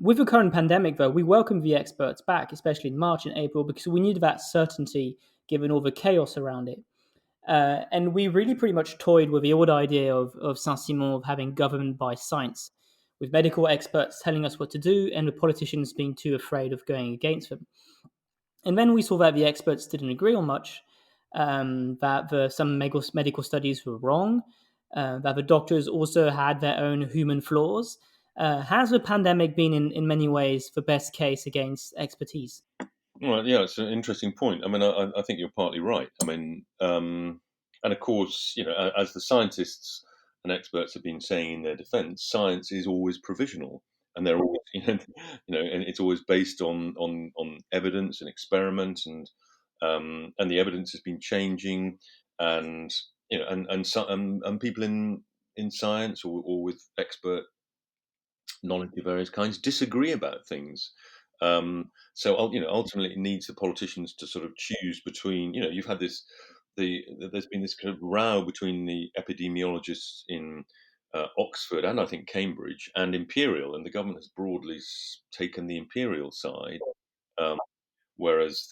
With the current pandemic, though, we welcome the experts back, especially in March and April, because we need that certainty given all the chaos around it. And we really pretty much toyed with the old idea of Saint-Simon of having government by science, with medical experts telling us what to do and the politicians being too afraid of going against them. And then we saw that the experts didn't agree on much, that some medical studies were wrong, that the doctors also had their own human flaws. Has the pandemic been, in many ways, the best case against expertise? Well, yeah, it's an interesting point. I think you're partly right. And of course, as the scientists and experts have been saying in their defence, science is always provisional, and they're always, and it's always based on evidence and experiment, and the evidence has been changing, and and people in science, or with expert knowledge of various kinds, disagree about things. So ultimately, it needs the politicians to sort of choose between. You've had there's been this kind of row between the epidemiologists in Oxford, and I think Cambridge, and Imperial, and the government has broadly taken the Imperial side, um, whereas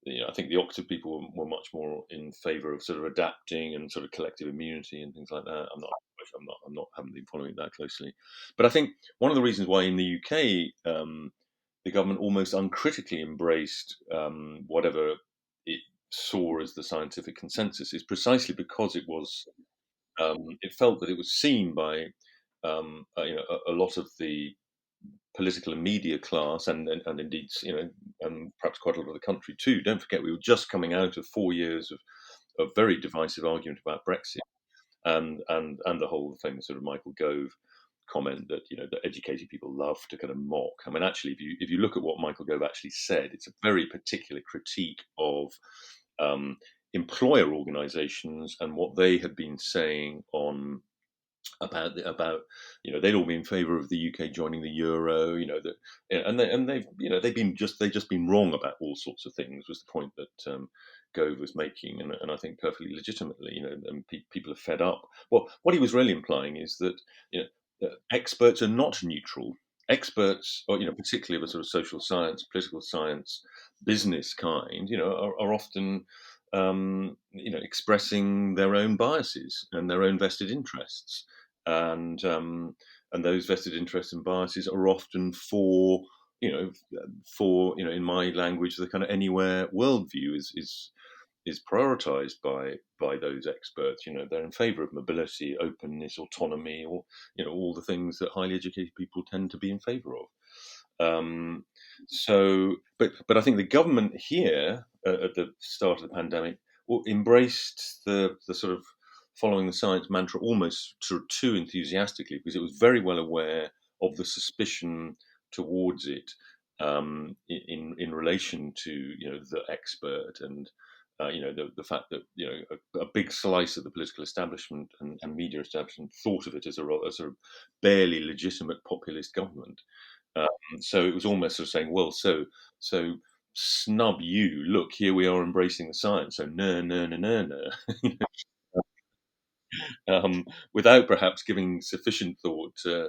I think the Oxford people were much more in favour of sort of adapting and sort of collective immunity and things like that. Haven't been following it that closely, but I think one of the reasons why in the UK the government almost uncritically embraced whatever it saw as the scientific consensus is precisely because it felt that it was seen by a lot of the political and media class, and indeed, perhaps quite a lot of the country too. Don't forget, we were just coming out of 4 years of very divisive argument about Brexit, and the whole thing, sort of Michael Gove comment that that educated people love to kind of mock. I mean, actually, if you look at what Michael Gove actually said, it's a very particular critique of um, employer organisations and what they had been saying on about they'd all been in favour of the UK joining the euro, they've just been wrong about all sorts of things, was the point that Gove was making, and I think perfectly legitimately, and people are fed up. Well, what he was really implying is that experts are not neutral. Experts, or particularly of a sort of social science, political science, business kind, are often expressing their own biases and their own vested interests, and those vested interests and biases are often in my language, the kind of anywhere worldview is prioritized by those experts. They're in favor of mobility, openness, autonomy, or all the things that highly educated people tend to be in favor of. But I think the government here at the start of the pandemic embraced the sort of following the science mantra almost sort of too enthusiastically, because it was very well aware of the suspicion towards it in relation to the expert, and the fact that a big slice of the political establishment and media establishment thought of it as a sort of barely legitimate populist government. So it was almost sort of saying, well, so snub you. Look, here we are embracing the science. So no, no, no, no, no. Without perhaps giving sufficient thought to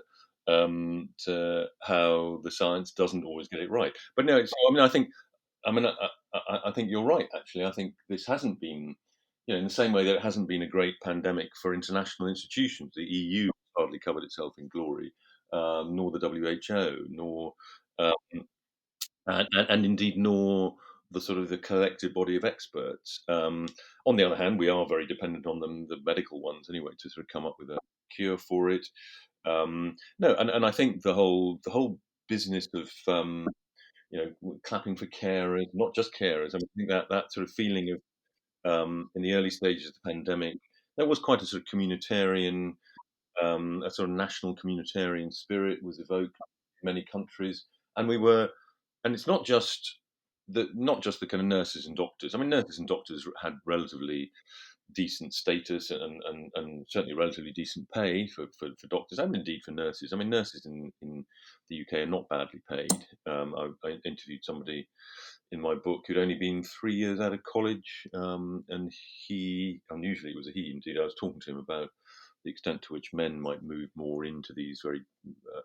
how the science doesn't always get it right. But no, I think you're right. Actually, I think this hasn't been, in the same way that it hasn't been a great pandemic for international institutions. The EU hardly covered itself in glory, nor the WHO, nor um, and indeed nor the sort of the collective body of experts. On the other hand, we are very dependent on them, the medical ones anyway, to sort of come up with a cure for it. No, and I think the whole business of clapping for carers, not just carers. I think that sort of feeling of in the early stages of the pandemic, there was quite a sort of communitarian, a sort of national communitarian spirit was evoked in many countries, and it's not just the kind of nurses and doctors. I mean, nurses and doctors had relatively decent status and certainly relatively decent pay for doctors and indeed for nurses. I mean, nurses in the UK are not badly paid. I interviewed somebody in my book who'd only been 3 years out of college, and he, unusually it was a he indeed, I was talking to him about the extent to which men might move more into these very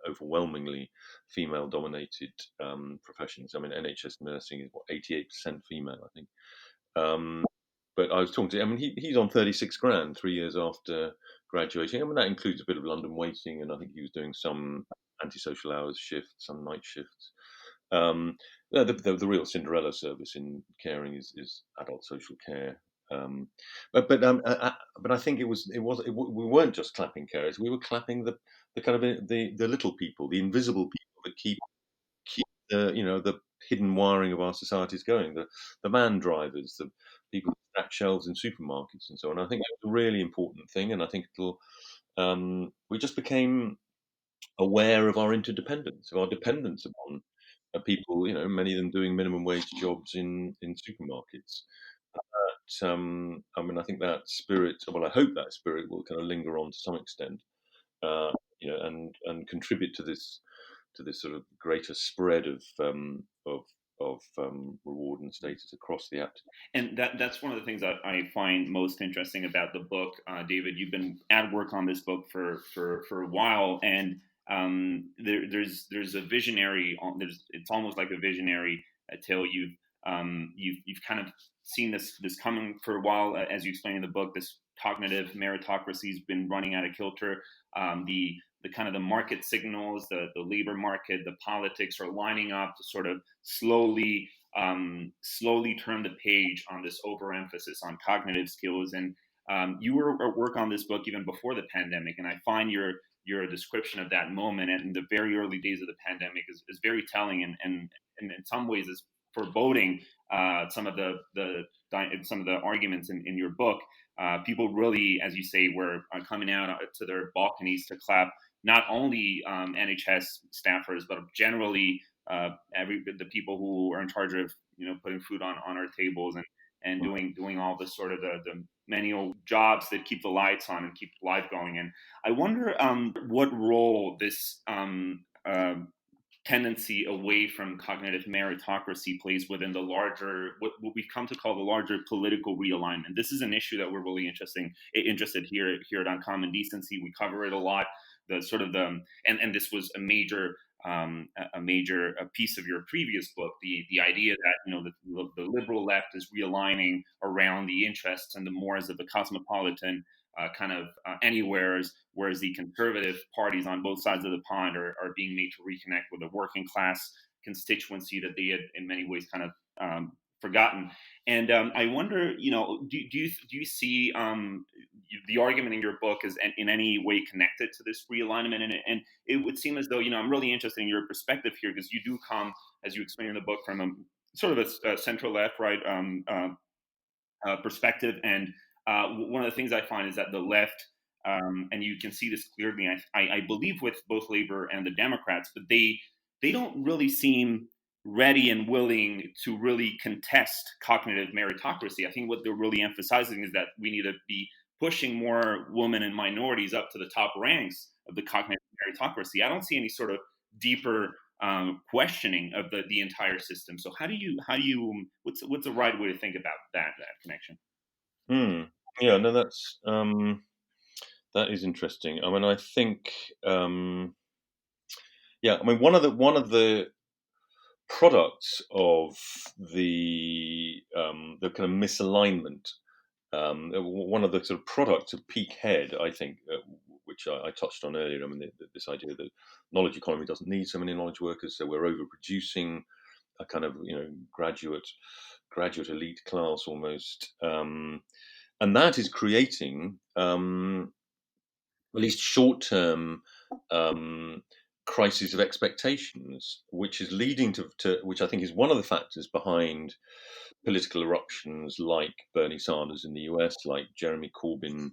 overwhelmingly female-dominated professions. I mean, NHS nursing is 88% female, I think. But I was talking to him. I mean, he's on 36 grand 3 years after graduating. I mean, that includes a bit of London waiting, and I think he was doing some antisocial hours shifts, some night shifts. The real Cinderella service in caring is adult social care. But I think we weren't just clapping carers. We were clapping the kind of the little people, the invisible people that keep the hidden wiring of our societies going. The van drivers, the people who stack shelves in supermarkets, and so on. I think that's a really important thing, and I think we just became aware of our interdependence, of our dependence upon people. Many of them doing minimum wage jobs in supermarkets. I mean, I think that spirit. Well, I hope that spirit will kind of linger on to some extent, and contribute to this sort of greater spread of reward and status across the app. And that's one of the things that I find most interesting about the book, David. You've been at work on this book for a while, and there's a visionary. It's almost like a visionary tale you've You've kind of seen this coming for a while, as you explain in the book. This cognitive meritocracy has been running out of kilter. The kind of the market signals, the labor market, the politics are lining up to sort of slowly turn the page on this overemphasis on cognitive skills. And you were at work on this book even before the pandemic, and I find your description of that moment and in the very early days of the pandemic is very telling, and in some ways is foreboding some of the arguments in your book. People really, as you say, were coming out to their balconies to clap not only NHS staffers, but generally the people who are in charge of putting food on our tables and doing all the sort of the manual jobs that keep the lights on and keep life going. And I wonder what role this tendency away from cognitive meritocracy plays within the larger, what we've come to call the larger political realignment. This is an issue that we're really interested here at Uncommon Decency. We cover it a lot. The sort of and this was a major piece of your previous book, the idea that the liberal left is realigning around the interests and the mores of the cosmopolitan kind of anywheres, whereas the conservative parties on both sides of the pond are being made to reconnect with a working class constituency that they had in many ways kind of forgotten. And I wonder, do you see the argument in your book is in any way connected to this realignment? And it would seem as though, I'm really interested in your perspective here, because you do come, as you explain in the book, from a sort of a central left, right, perspective. And one of the things I find is that the left, and you can see this clearly, I believe, with both Labor and the Democrats, but they don't really seem ready and willing to really contest cognitive meritocracy. I think what they're really emphasizing is that we need to be pushing more women and minorities up to the top ranks of the cognitive meritocracy. I don't see any sort of deeper questioning of the entire system. So how do you what's the right way to think about that connection? Yeah, no, that is interesting. I mean, I think, one of the products of the kind of misalignment, one of the sort of products of peak head, I think, which I touched on earlier. I mean, this idea that knowledge economy doesn't need so many knowledge workers, so we're overproducing a kind of graduate elite class almost, and that is creating at least short-term crisis of expectations, which is leading to which I think is one of the factors behind political eruptions like Bernie Sanders in the US, like Jeremy Corbyn in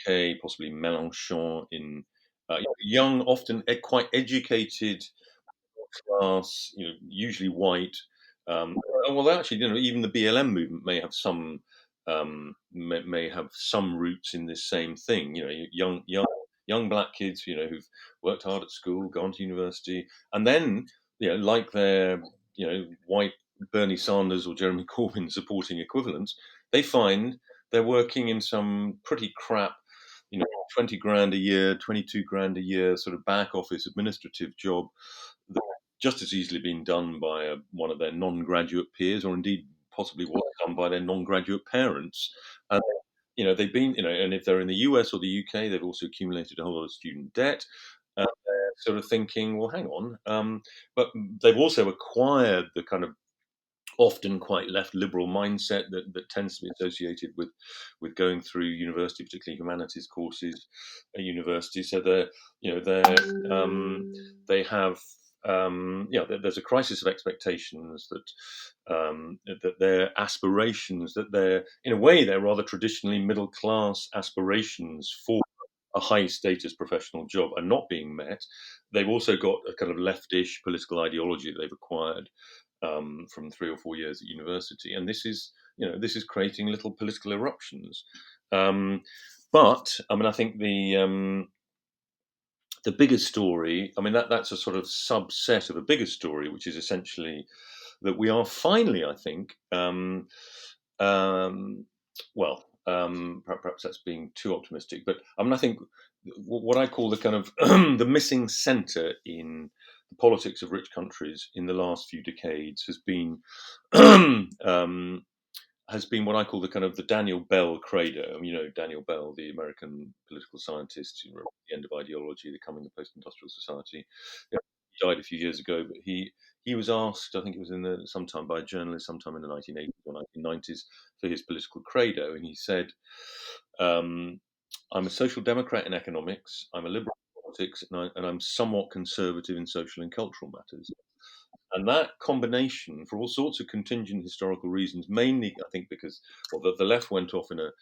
the UK, possibly Mélenchon in young, often quite educated class, usually white. Well, actually, even the BLM movement may have some roots in this same thing. Young black kids, who've worked hard at school, gone to university, and then like their white Bernie Sanders or Jeremy Corbyn supporting equivalents, they find they're working in some pretty crap, 20 grand a year, 22 grand a year sort of back office administrative job that just as easily been done by one of their non-graduate peers, or indeed possibly was done by their non-graduate parents. And they've been, and if they're in the US or the UK, they've also accumulated a whole lot of student debt. They're sort of thinking, well, hang on, but they've also acquired the kind of often quite left liberal mindset that tends to be associated with going through university, particularly humanities courses at university. So they have there's a crisis of expectations that their aspirations, that in a way they're rather traditionally middle class aspirations for a high status professional job are not being met. They've also got a kind of leftish political ideology that they've acquired from 3 or 4 years at university, and this is creating little political eruptions. But I mean, I think the bigger story, I mean, that's a sort of subset of a bigger story, which is essentially that we are finally, I think, perhaps that's being too optimistic, but I mean, I think what I call the kind of the missing center in the politics of rich countries in the last few decades has been what I call the kind of the Daniel Bell credo. Daniel Bell, the American political scientist who wrote The End of Ideology, The Coming of Post-Industrial Society. Yeah, he died a few years ago, but he was asked, I think it was sometime by a journalist, sometime in the 1980s or 1990s, for his political credo, and he said, "I'm a social democrat in economics, I'm a liberal in politics, and I'm somewhat conservative in social and cultural matters." And that combination, for all sorts of contingent historical reasons, mainly I think because the left went off in a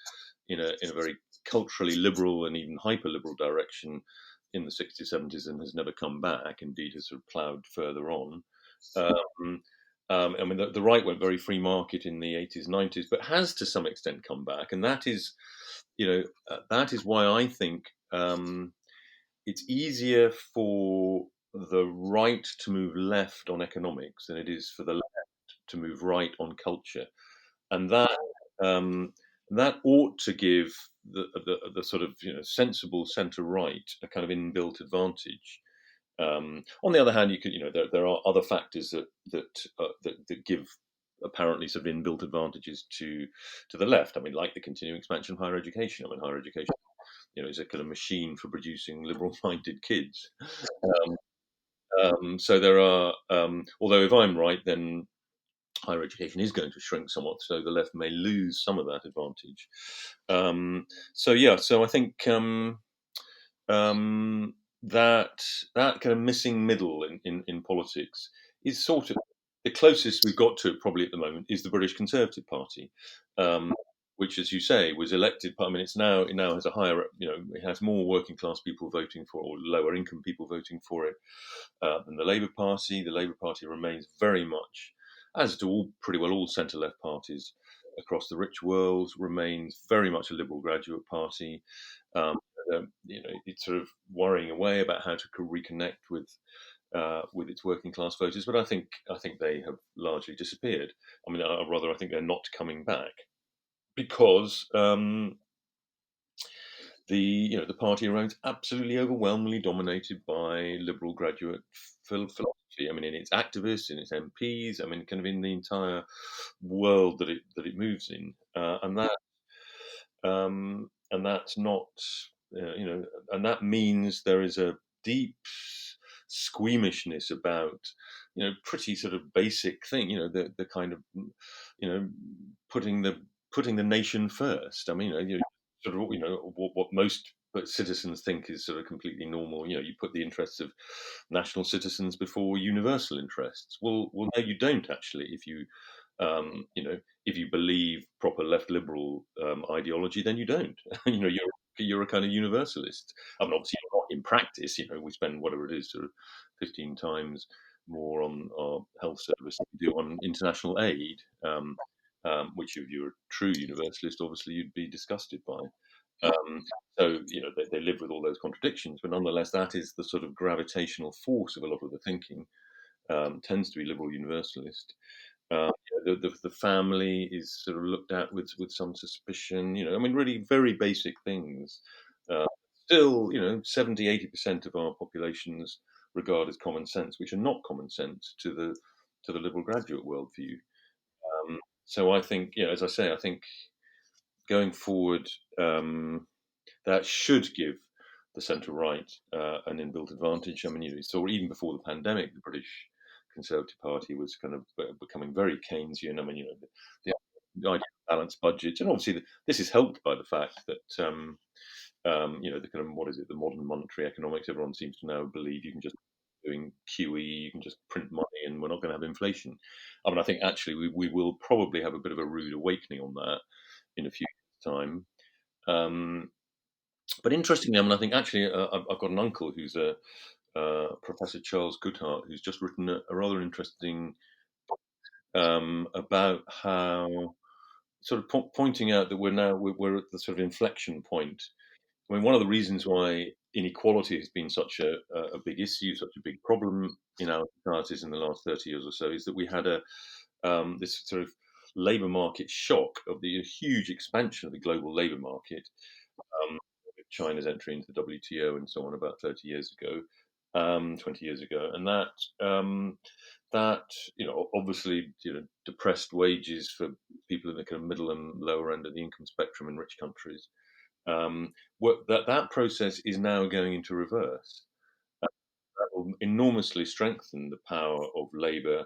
very culturally liberal and even hyper liberal direction in the 60s, 70s, and has never come back. Indeed, has sort of ploughed further on. The right went very free market in the 80s, 90s, but has to some extent come back, and that is why I think it's easier for the right to move left on economics than it is for the left to move right on culture, and that ought to give the sort of sensible centre right a kind of inbuilt advantage. On the other hand, there are other factors that give apparently sort of inbuilt advantages to the left. I mean, like the continuing expansion of higher education. I mean, higher education is a kind of machine for producing liberal-minded kids. So there are, although if I'm right, then higher education is going to shrink somewhat, so the left may lose some of that advantage. So I think that kind of missing middle in politics is sort of the closest we've got to it probably at the moment is the British Conservative Party, which, as you say, was elected. I mean, it now has a higher, it has more working class people voting for, or lower income people voting for it, than the Labour Party. The Labour Party remains very much, as do pretty well all centre left parties across the rich world, remains very much a liberal graduate party. It's sort of worrying away about how to reconnect with its working class voters, but I think they have largely disappeared. I mean, I think they're not coming back because the party remains absolutely overwhelmingly dominated by liberal graduate philosophy. I mean, in its activists, in its MPs, I mean, kind of in the entire world that it moves in, and that's not, and that means there is a deep squeamishness about, pretty sort of basic thing, the kind of, putting the nation first. I mean, sort of, what most citizens think is sort of completely normal. You put the interests of national citizens before universal interests. Well, no, you don't actually. If you believe proper left liberal ideology, then you don't. You're a kind of universalist. I mean, obviously not in practice. We spend whatever it is, sort of 15 times more on our health service than we do on international aid. Which if you're a true universalist, obviously you'd be disgusted by. So they live with all those contradictions, but nonetheless, that is the sort of gravitational force of a lot of the thinking. Tends to be liberal universalist. The family is sort of looked at with some suspicion. I mean, really very basic things. Still, 70-80% of our populations regard as common sense, which are not common sense to the liberal graduate worldview. So I think, as I say, I think going forward, that should give the centre right an inbuilt advantage. I mean, you saw even before the pandemic, the British Conservative Party was kind of becoming very Keynesian. I mean, the idea of balanced budgets, and obviously this is helped by the fact that the kind of, what is it, the modern monetary economics. Everyone seems to now believe you can just doing QE, you can just print money, and we're not going to have inflation. I mean, I think actually we will probably have a bit of a rude awakening on that in a few years' time. But interestingly, I mean, I think actually I've got an uncle who's a Professor Charles Goodhart, who's just written a rather interesting about how sort of pointing out that we're at the sort of inflection point. I mean, one of the reasons why inequality has been such a big issue, such a big problem in our societies in the last 30 years or so, is that we had this sort of labour market shock of the huge expansion of the global labour market, with China's entry into the WTO and so on about 30 years ago. 20 years ago, and that obviously depressed wages for people in the kind of middle and lower end of the income spectrum in rich countries. That process is now going into reverse. That will enormously strengthen the power of labour,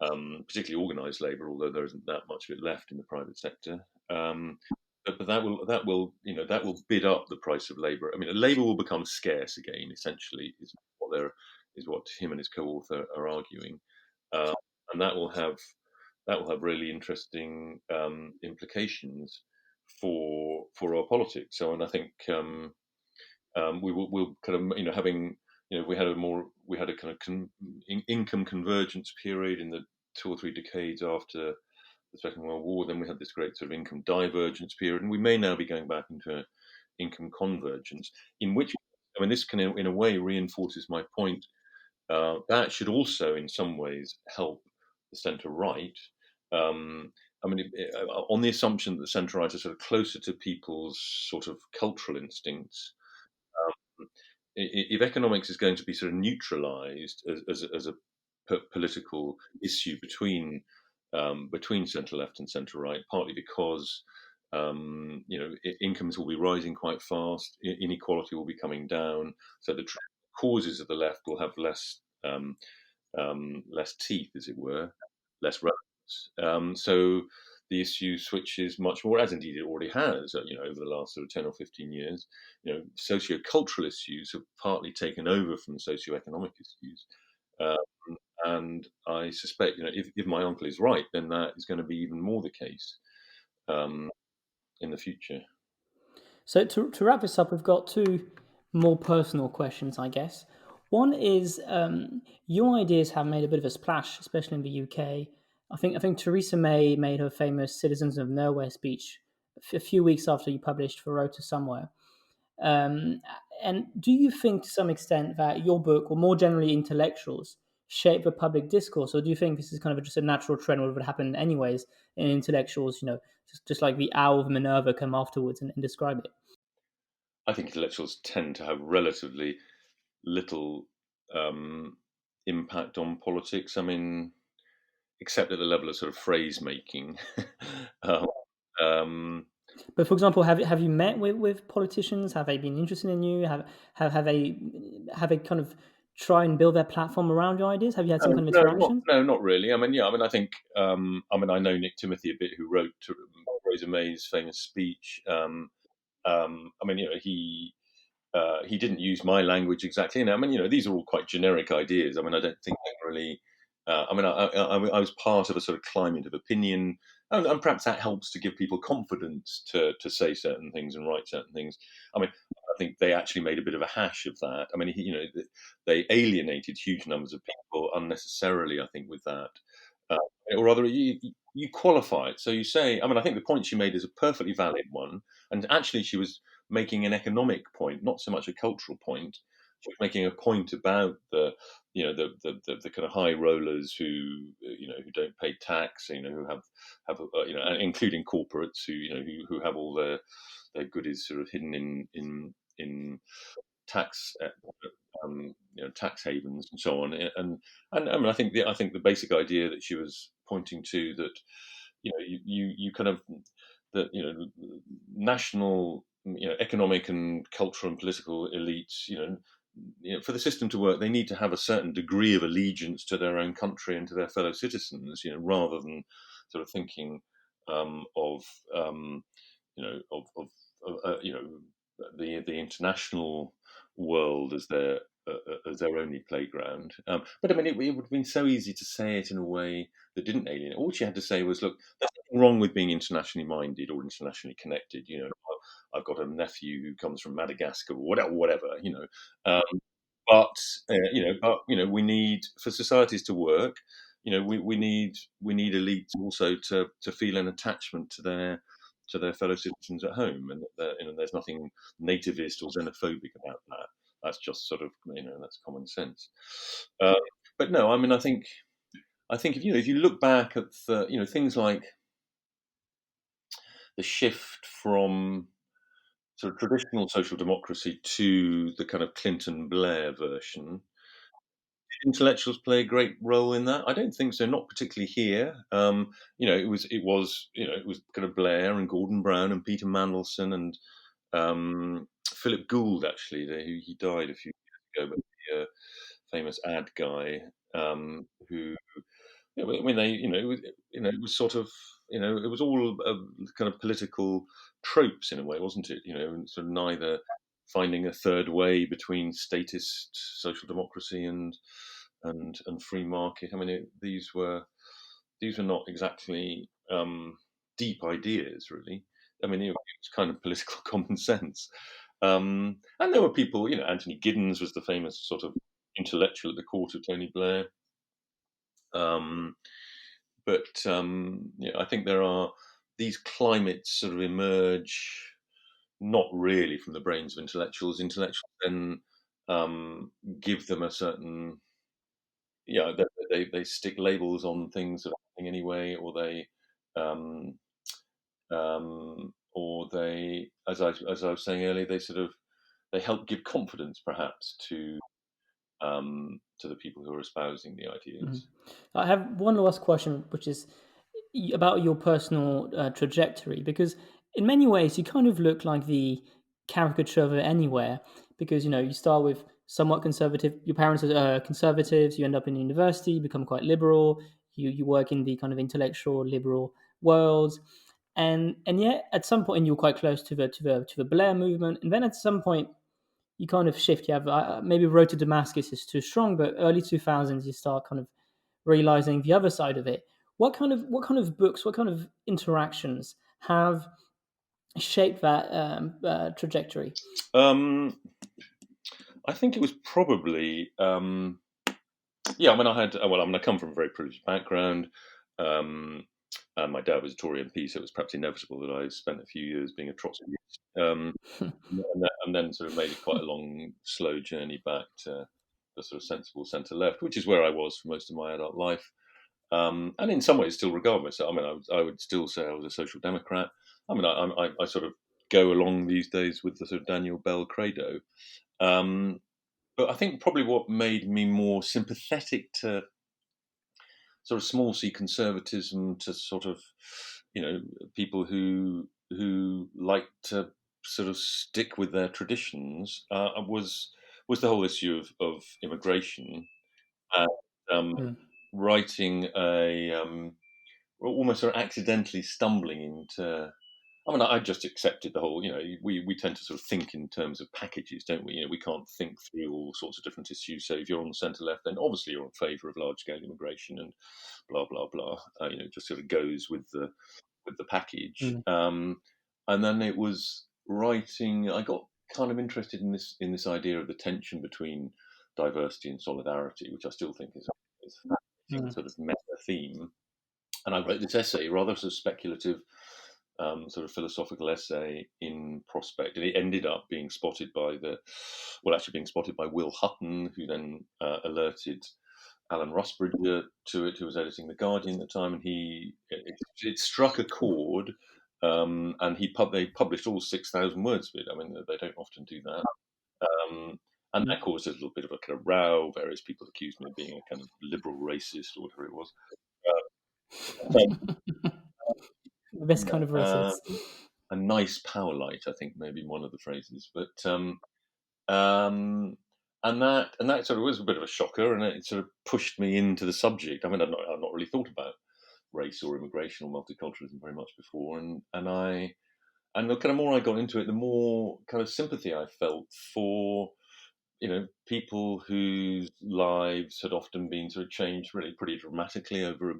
particularly organised labour, although there isn't that much of it left in the private sector. But that will bid up the price of labour. I mean, labour will become scarce again. Essentially, is what him and his co-author are arguing, uh, and that will have really interesting implications for our politics. So, and I think we'll kind of having we had a kind of income convergence period in the 2 or 3 decades after the Second World War. Then we had this great sort of income divergence period, and we may now be going back into income convergence. In which, I mean, this can in a way reinforces my point. That should also, in some ways, help the centre right. I mean, on the assumption that the centre right are sort of closer to people's sort of cultural instincts. If economics is going to be sort of neutralised as a political issue between centre left and centre right, partly because incomes will be rising quite fast, inequality will be coming down, so the causes of the left will have less teeth, as it were, less relevance. So the issue switches much more, as indeed it already has, over the last sort of 10 or 15 years. Socio-cultural issues have partly taken over from socio-economic issues. And I suspect, if my uncle is right, then that is going to be even more the case in the future. So to wrap this up, we've got two more personal questions, I guess. One is your ideas have made a bit of a splash, especially in the UK. I think Theresa May made her famous "Citizens of Nowhere" speech a few weeks after you published "For Road to Somewhere." And do you think, to some extent, that your book, or more generally intellectuals, shape the public discourse, or do you think this is kind of just a natural trend, or would happen anyways in intellectuals? Just like the owl of Minerva come afterwards and describe it. I think intellectuals tend to have relatively little impact on politics. I mean, except at the level of sort of phrase making. But for example, have you met with politicians? Have they been interested in you? Have they kind of try and build their platform around your ideas? Have you had some kind of interaction? Not really. I mean, yeah. I mean, I think. I know Nick Timothy a bit, who wrote Theresa May's famous speech. I mean, he didn't use my language exactly. And I mean, these are all quite generic ideas. I mean, I don't think they really. I mean, I was part of a sort of climate of opinion, and perhaps that helps to give people confidence to say certain things and write certain things. I mean, I think they actually made a bit of a hash of that. I mean, they alienated huge numbers of people unnecessarily, I think, with that. Or rather, you qualify it. So you say, I mean, I think the point she made is a perfectly valid one. And actually, she was making an economic point, not so much a cultural point. She was making a point about the kind of high rollers who don't pay tax, who have including corporates who have all their goodies sort of hidden in tax tax havens and so on. And I mean, I think the basic idea that she was pointing to, that you kind of that national economic and cultural and political elites, for the system to work, they need to have a certain degree of allegiance to their own country and to their fellow citizens, rather than sort of thinking of the international world as their only playground. But I mean, it would have been so easy to say it in a way that didn't alienate. All she had to say was, "Look, there's nothing wrong with being internationally minded or internationally connected. I've got a nephew who comes from Madagascar, or whatever. Um, we need, for societies to work. We need elites also to feel an attachment to their fellow citizens at home, and there's nothing nativist or xenophobic about that. That's just sort of that's common sense. But no, I mean, I think if you look back at things like the shift from sort of traditional social democracy to the kind of Clinton Blair version, intellectuals play a great role in that? I don't think so. Not particularly here. It was kind of Blair and Gordon Brown and Peter Mandelson and Philip Gould, actually. He died a few years ago, but the famous ad guy who. I mean, it was sort of, it was all kind of political tropes in a way, wasn't it? Sort of neither finding a third way between statist social democracy and free market. I mean, these were not exactly deep ideas, really. I mean, it was kind of political common sense. And there were people, Anthony Giddens was the famous sort of intellectual at the court of Tony Blair. I think there are these climates sort of emerge not really from the brains of intellectuals. Intellectuals then give them a certain, they stick labels on things that are happening anyway, or they, as I was saying earlier, they help give confidence perhaps to the people who are espousing the ideas. I have one last question, which is about your personal trajectory, because in many ways you kind of look like the caricature of it anywhere, because you start with somewhat conservative. Your parents are conservatives. You end up in university, you become quite liberal. You work in the kind of intellectual liberal world, and yet at some point you're quite close to the Blair movement, and then at some point you kind of shift. You have maybe Road to Damascus is too strong, but early 2000s you start kind of realizing the other side of it. What kind of books, what kind of interactions have shaped that trajectory? I think it was probably I mean, I come from a very privileged background. And my dad was a Tory MP, so it was perhaps inevitable that I spent a few years being a Trotskyist, and then sort of made quite a long, slow journey back to the sort of sensible centre left, which is where I was for most of my adult life. And in some ways, still regard myself. I mean, I would still say I was a social democrat. I mean, I sort of go along these days with the sort of Daniel Bell credo. But I think probably what made me more sympathetic to sort of small c conservatism, to sort of people who like to sort of stick with their traditions, was the whole issue of immigration, and writing almost sort of accidentally stumbling into. I mean, I just accepted the whole. We tend to sort of think in terms of packages, don't we? We can't think through all sorts of different issues. So if you're on the centre left, then obviously you're in favour of large scale immigration and blah blah blah. It just sort of goes with the package. And then it was writing. I got kind of interested in this idea of the tension between diversity and solidarity, which I still think is a fascinating sort of meta theme. And I wrote this essay, rather sort of speculative, sort of philosophical essay in Prospect, and it ended up being spotted by Will Hutton, who then alerted Alan Rusbridger to it, who was editing The Guardian at the time, and it struck a chord, and they published all 6,000 words of it. I mean, they don't often do that. And that caused a little bit of a kind of row. Various people accused me of being a kind of liberal racist or whatever it was. This kind of racist. A nice power light, I think, maybe one of the phrases. But and that sort of was a bit of a shocker, and it sort of pushed me into the subject. I mean, I've not really thought about race or immigration or multiculturalism very much before, and the kind of more I got into it, the more kind of sympathy I felt for people whose lives had often been sort of changed really pretty dramatically over a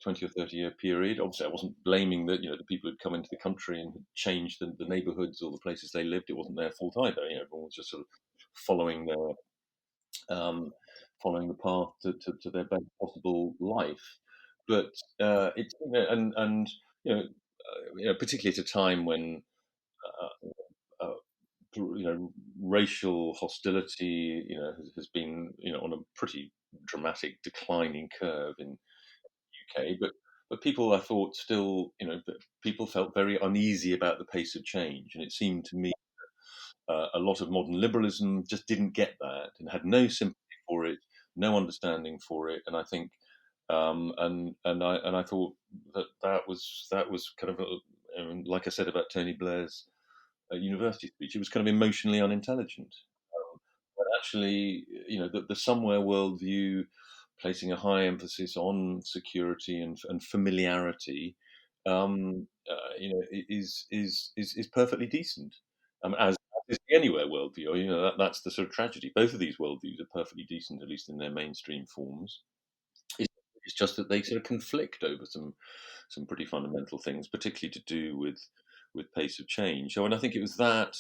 20 or 30-year period. Obviously, I wasn't blaming the people who'd come into the country and had changed the neighbourhoods or the places they lived. It wasn't their fault either. Everyone was just sort of following the path to their best possible life. But it's particularly at a time when racial hostility, has been, on a pretty dramatic declining curve in the UK. But people, I thought, still, people felt very uneasy about the pace of change, and it seemed to me a lot of modern liberalism just didn't get that and had no sympathy for it. no understanding for it, and I think and I thought that was kind of like I said about Tony Blair's university speech, it was kind of emotionally unintelligent. But actually, the somewhere worldview, placing a high emphasis on security and familiarity, is perfectly decent. As is the anywhere worldview. That's the sort of tragedy. Both of these worldviews are perfectly decent, at least in their mainstream forms. It's just that they sort of conflict over some pretty fundamental things, particularly to do with pace of change. So, and I think it was that.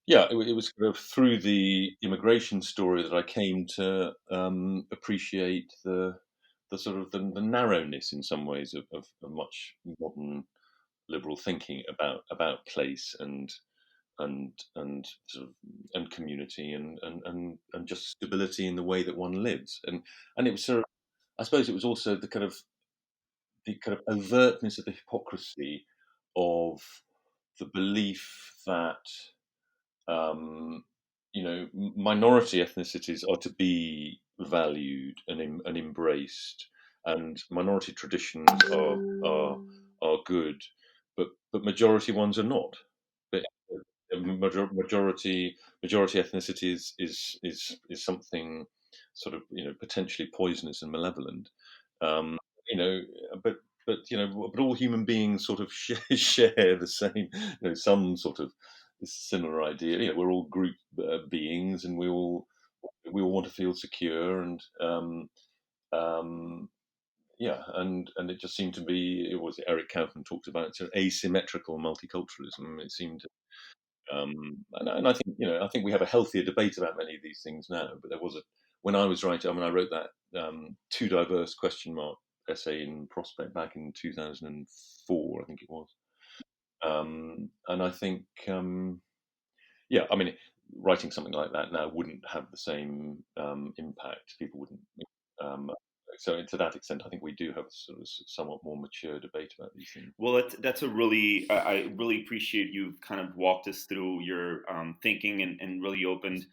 Yeah, it was sort of through the immigration story that I came to appreciate the sort of the narrowness in some ways of much modern liberal thinking about place and sort of and community and just stability in the way that one lives. And it was sort of, I suppose it was also the kind of overtness of the hypocrisy of the belief that um, minority ethnicities are to be valued and embraced, and minority traditions are good, but majority ones are not. But majority ethnicity is something sort of potentially poisonous and malevolent. Um, you know, but but all human beings sort of share the same, some sort of this similar idea. We're all group beings, and we all want to feel secure, and um, yeah, and it just seemed to be. It was Eric Kaufman talked about sort of asymmetrical multiculturalism. It seemed, and I think I think we have a healthier debate about many of these things now. But there was when I was writing. I mean, I wrote that too diverse question mark essay in Prospect back in 2004, I think it was. And I think, yeah, I mean, writing something like that now wouldn't have the same impact. People wouldn't. Um, so to that extent, I think we do have a sort of somewhat more mature debate about these things. Well, that's a really I really appreciate you've kind of walked us through your thinking and really opened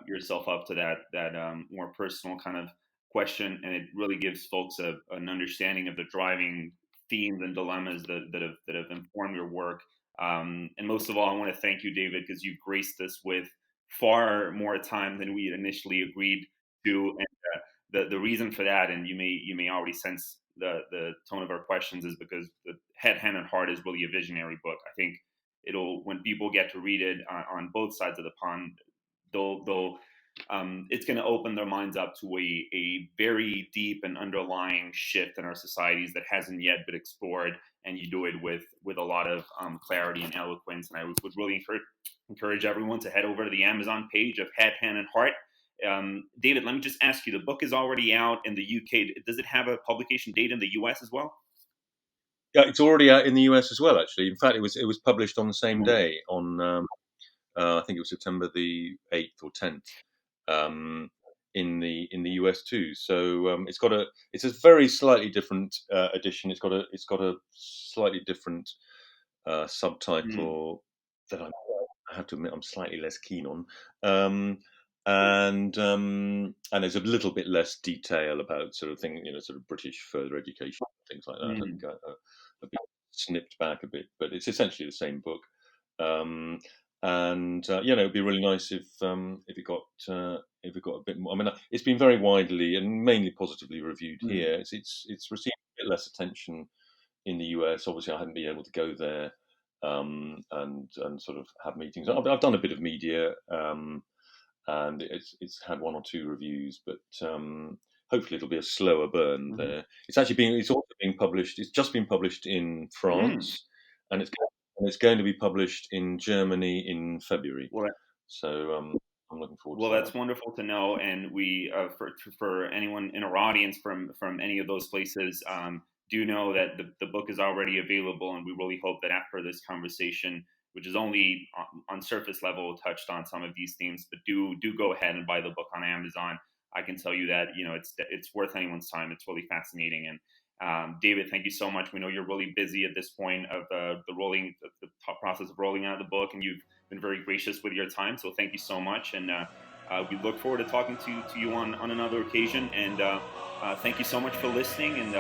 yourself up to that more personal kind of question, and it really gives folks an understanding of the driving themes and dilemmas that have informed your work. And most of all, I want to thank you, David, because you've graced us with far more time than we had initially agreed to, and the reason for that, and you may already sense the tone of our questions, is because the Head, Hand, and Heart is really a visionary book. I think it'll, when people get to read it on both sides of the pond, they'll it's going to open their minds up to a very deep and underlying shift in our societies that hasn't yet been explored, and you do it with a lot of clarity and eloquence. And I would really encourage everyone to head over to the Amazon page of Head, Hand, and Heart. David, let me just ask you, the book is already out in the UK. Does it have a publication date in the US as well? Yeah, it's already out in the US as well. Actually, in fact, it was published on the same day on I think it was September the 8th or 10th. In the US too. So it's a very slightly different edition. It's got a slightly different Mm. subtitle that I have to admit I'm slightly less keen on. Um, and there's a little bit less detail about sort of thing, sort of British further education, things like that. I Mm. think a bit snipped back a bit, but it's essentially the same book. Um, and it'd be really nice if it got a bit more. I mean, it's been very widely and mainly positively reviewed Mm. here. It's received a bit less attention in the US. Obviously, I hadn't been able to go there and sort of have meetings. I've done a bit of media, and it's had one or two reviews, but hopefully it'll be a slower burn Mhm. there. It's also being published. It's just been published in Mm. France, and it's going to be published in Germany in February. Well, So I'm looking forward Well, to that's that. wonderful to know, and we for anyone in our audience from any of those places, do know that the book is already available, and we really hope that after this conversation, which is only on surface level touched on some of these themes, but do go ahead and buy the book on Amazon. I can tell you that it's worth anyone's time. It's really fascinating. And David, thank you so much. We know you're really busy at this point of the process of rolling out the book, and you've been very gracious with your time. So thank you so much. And We look forward to talking to you on another occasion. And thank you so much for listening. And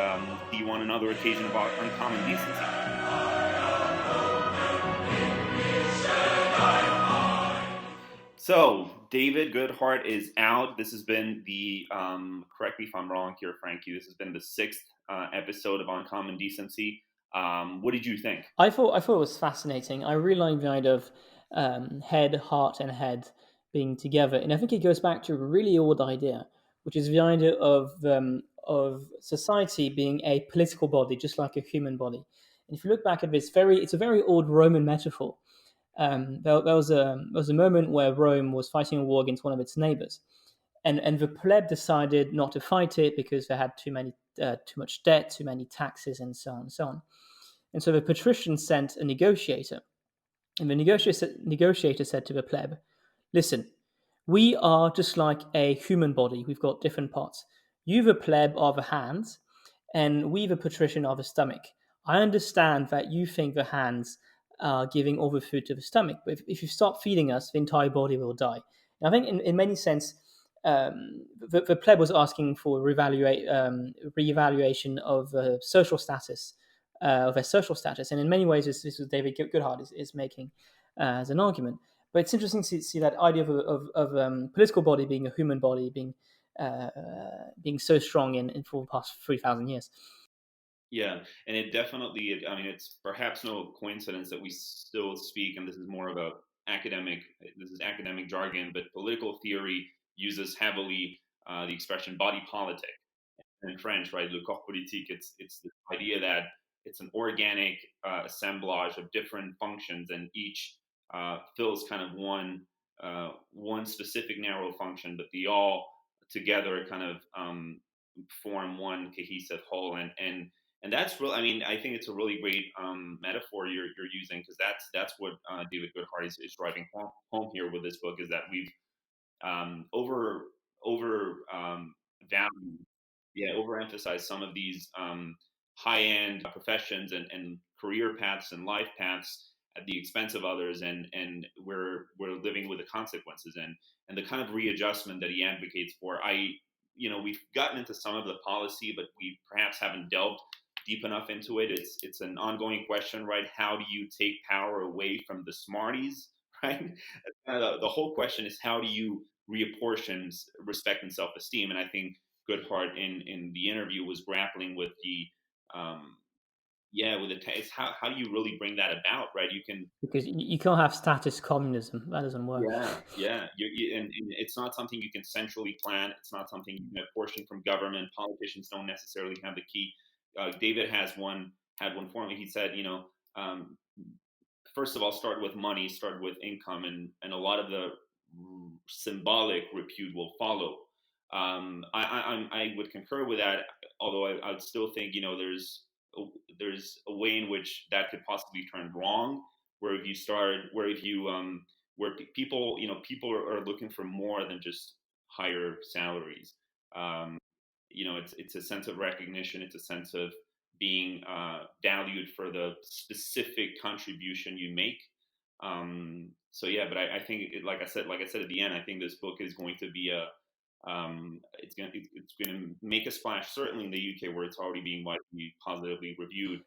see you on another occasion about Uncommon Decency. So, David Goodhart is out. This has been the, correct me if I'm wrong here, Frankie, this has been the 6th episode of Uncommon Decency. What did you think? I thought it was fascinating. I really like the idea of head, heart, and head being together, and I think it goes back to a really old idea, which is the idea of society being a political body, just like a human body. And if you look back at this, it's a very old Roman metaphor. There was a moment where Rome was fighting a war against one of its neighbors, and the pleb decided not to fight it because they had too much debt, too many taxes, and so on and so on. And so the patricians sent a negotiator, and the negotiator said to the pleb, "Listen, we are just like a human body. We've got different parts. You, the pleb, are the hands, and we, the patrician, are the stomach. I understand that you think the hands are giving all the food to the stomach, but if you stop feeding us, the entire body will die." And I think in many sense, the pleb was asking for reevaluation of social status, of their social status, and in many ways, this is David Goodhart is making as an argument. But it's interesting to see that idea of political body being a human body, being so strong for the past 3,000 years. Yeah, and it definitely, I mean, it's perhaps no coincidence that we still speak, and this is more of this is academic jargon, but political theory uses heavily the expression body politic. In French, right, le corps politique, it's the idea that it's an organic assemblage of different functions, and each fills kind of one specific narrow function, but they all together kind of form one cohesive whole. And that's real. I mean, I think it's a really great metaphor you're using, because that's what David Goodhart is driving home here with this book, is that we've over value, overemphasize some of these high end professions and career paths and life paths at the expense of others, and we're living with the consequences, and the kind of readjustment that he advocates for. We've gotten into some of the policy, but we perhaps haven't delved deep enough into it. It's an ongoing question, right? How do you take power away from the smarties, right? The whole question is, how do you reapportion respect and self-esteem? And I think Goodhart in the interview was grappling with it's how do you really bring that about, right? Because you can't have status communism. That doesn't work. And it's not something you can centrally plan. It's not something you can apportion from government. Politicians don't necessarily have the key. David had one formula. He said, first of all, start with money, start with income, and a lot of the symbolic repute will follow. I would concur with that, although I would still think there's a way in which that could possibly turn wrong, where people are looking for more than just higher salaries. It's a sense of recognition. It's a sense of being valued for the specific contribution you make. But I think, like I said at the end, I think this book is going to be it's going to make a splash, certainly in the UK, where it's already being widely positively reviewed.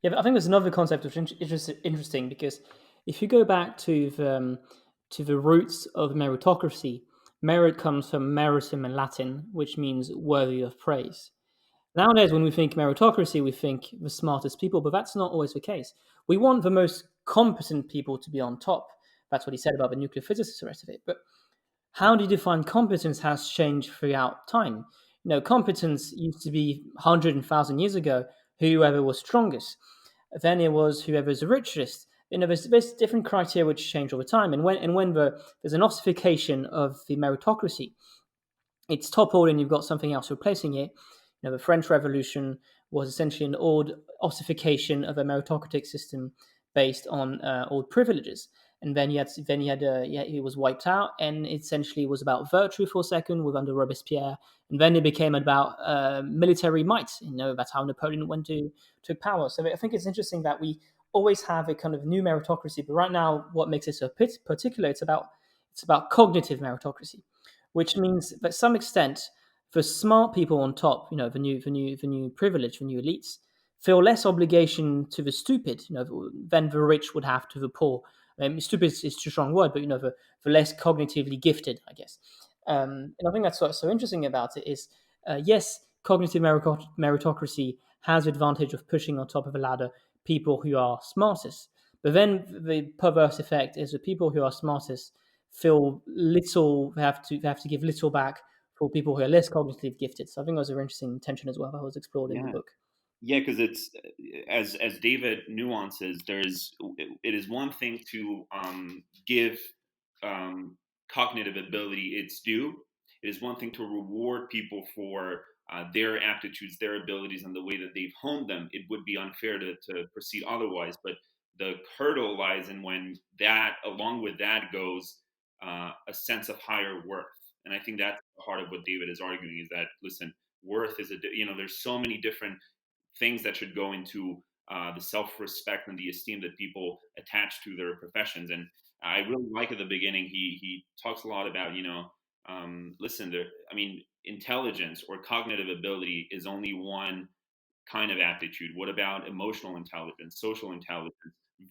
Yeah, but I think there's another concept which is interesting, because if you go back to the roots of meritocracy, merit comes from meritum in Latin, which means worthy of praise. Nowadays, when we think meritocracy, we think the smartest people, but that's not always the case. We want the most competent people to be on top. That's what he said about the nuclear physicists and the rest of it. But how do you define competence has changed throughout time. Competence used to be 100 and 1,000 years ago, whoever was strongest. Then it was whoever's the richest. There's different criteria which change over time. And when there's an ossification of the meritocracy, it's toppled and you've got something else replacing it. The French Revolution was essentially an old ossification of a meritocratic system based on old privileges. And then he was wiped out, and it essentially was about virtue for a second under Robespierre, and then it became about military might. That's how Napoleon took power. So I think it's interesting that we always have a kind of new meritocracy, but right now, what makes it so particular? It's It's about cognitive meritocracy, which means that to some extent, the smart people on top, the new privilege, the new elites, feel less obligation to the stupid, than the rich would have to the poor. Stupid is too strong a word, but the less cognitively gifted, I guess. And I think that's what's so interesting about it is, yes, cognitive meritocracy has the advantage of pushing on top of the ladder people who are smartest. But then the perverse effect is the people who are smartest feel little, they have to give little back for people who are less cognitively gifted. So I think it was an interesting tension as well that was explored in the book. Yeah, because it's as David nuances. It is one thing to give cognitive ability its due. It is one thing to reward people for their aptitudes, their abilities, and the way that they've honed them. It would be unfair to proceed otherwise. But the hurdle lies in when that, along with that, goes a sense of higher worth. And I think that's the heart of what David is arguing is that, listen, worth is there's so many different things that should go into the self-respect and the esteem that people attach to their professions. And I really like at the beginning, he talks a lot about, listen, intelligence or cognitive ability is only one kind of aptitude. What about emotional intelligence, social intelligence,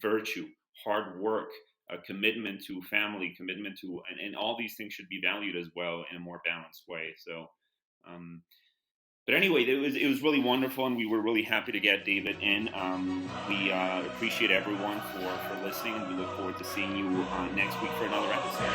virtue, hard work, a commitment to family, commitment to, and all these things should be valued as well in a more balanced way. So, but anyway, it was really wonderful, and we were really happy to get David in. We appreciate everyone for listening, and we look forward to seeing you next week for another episode.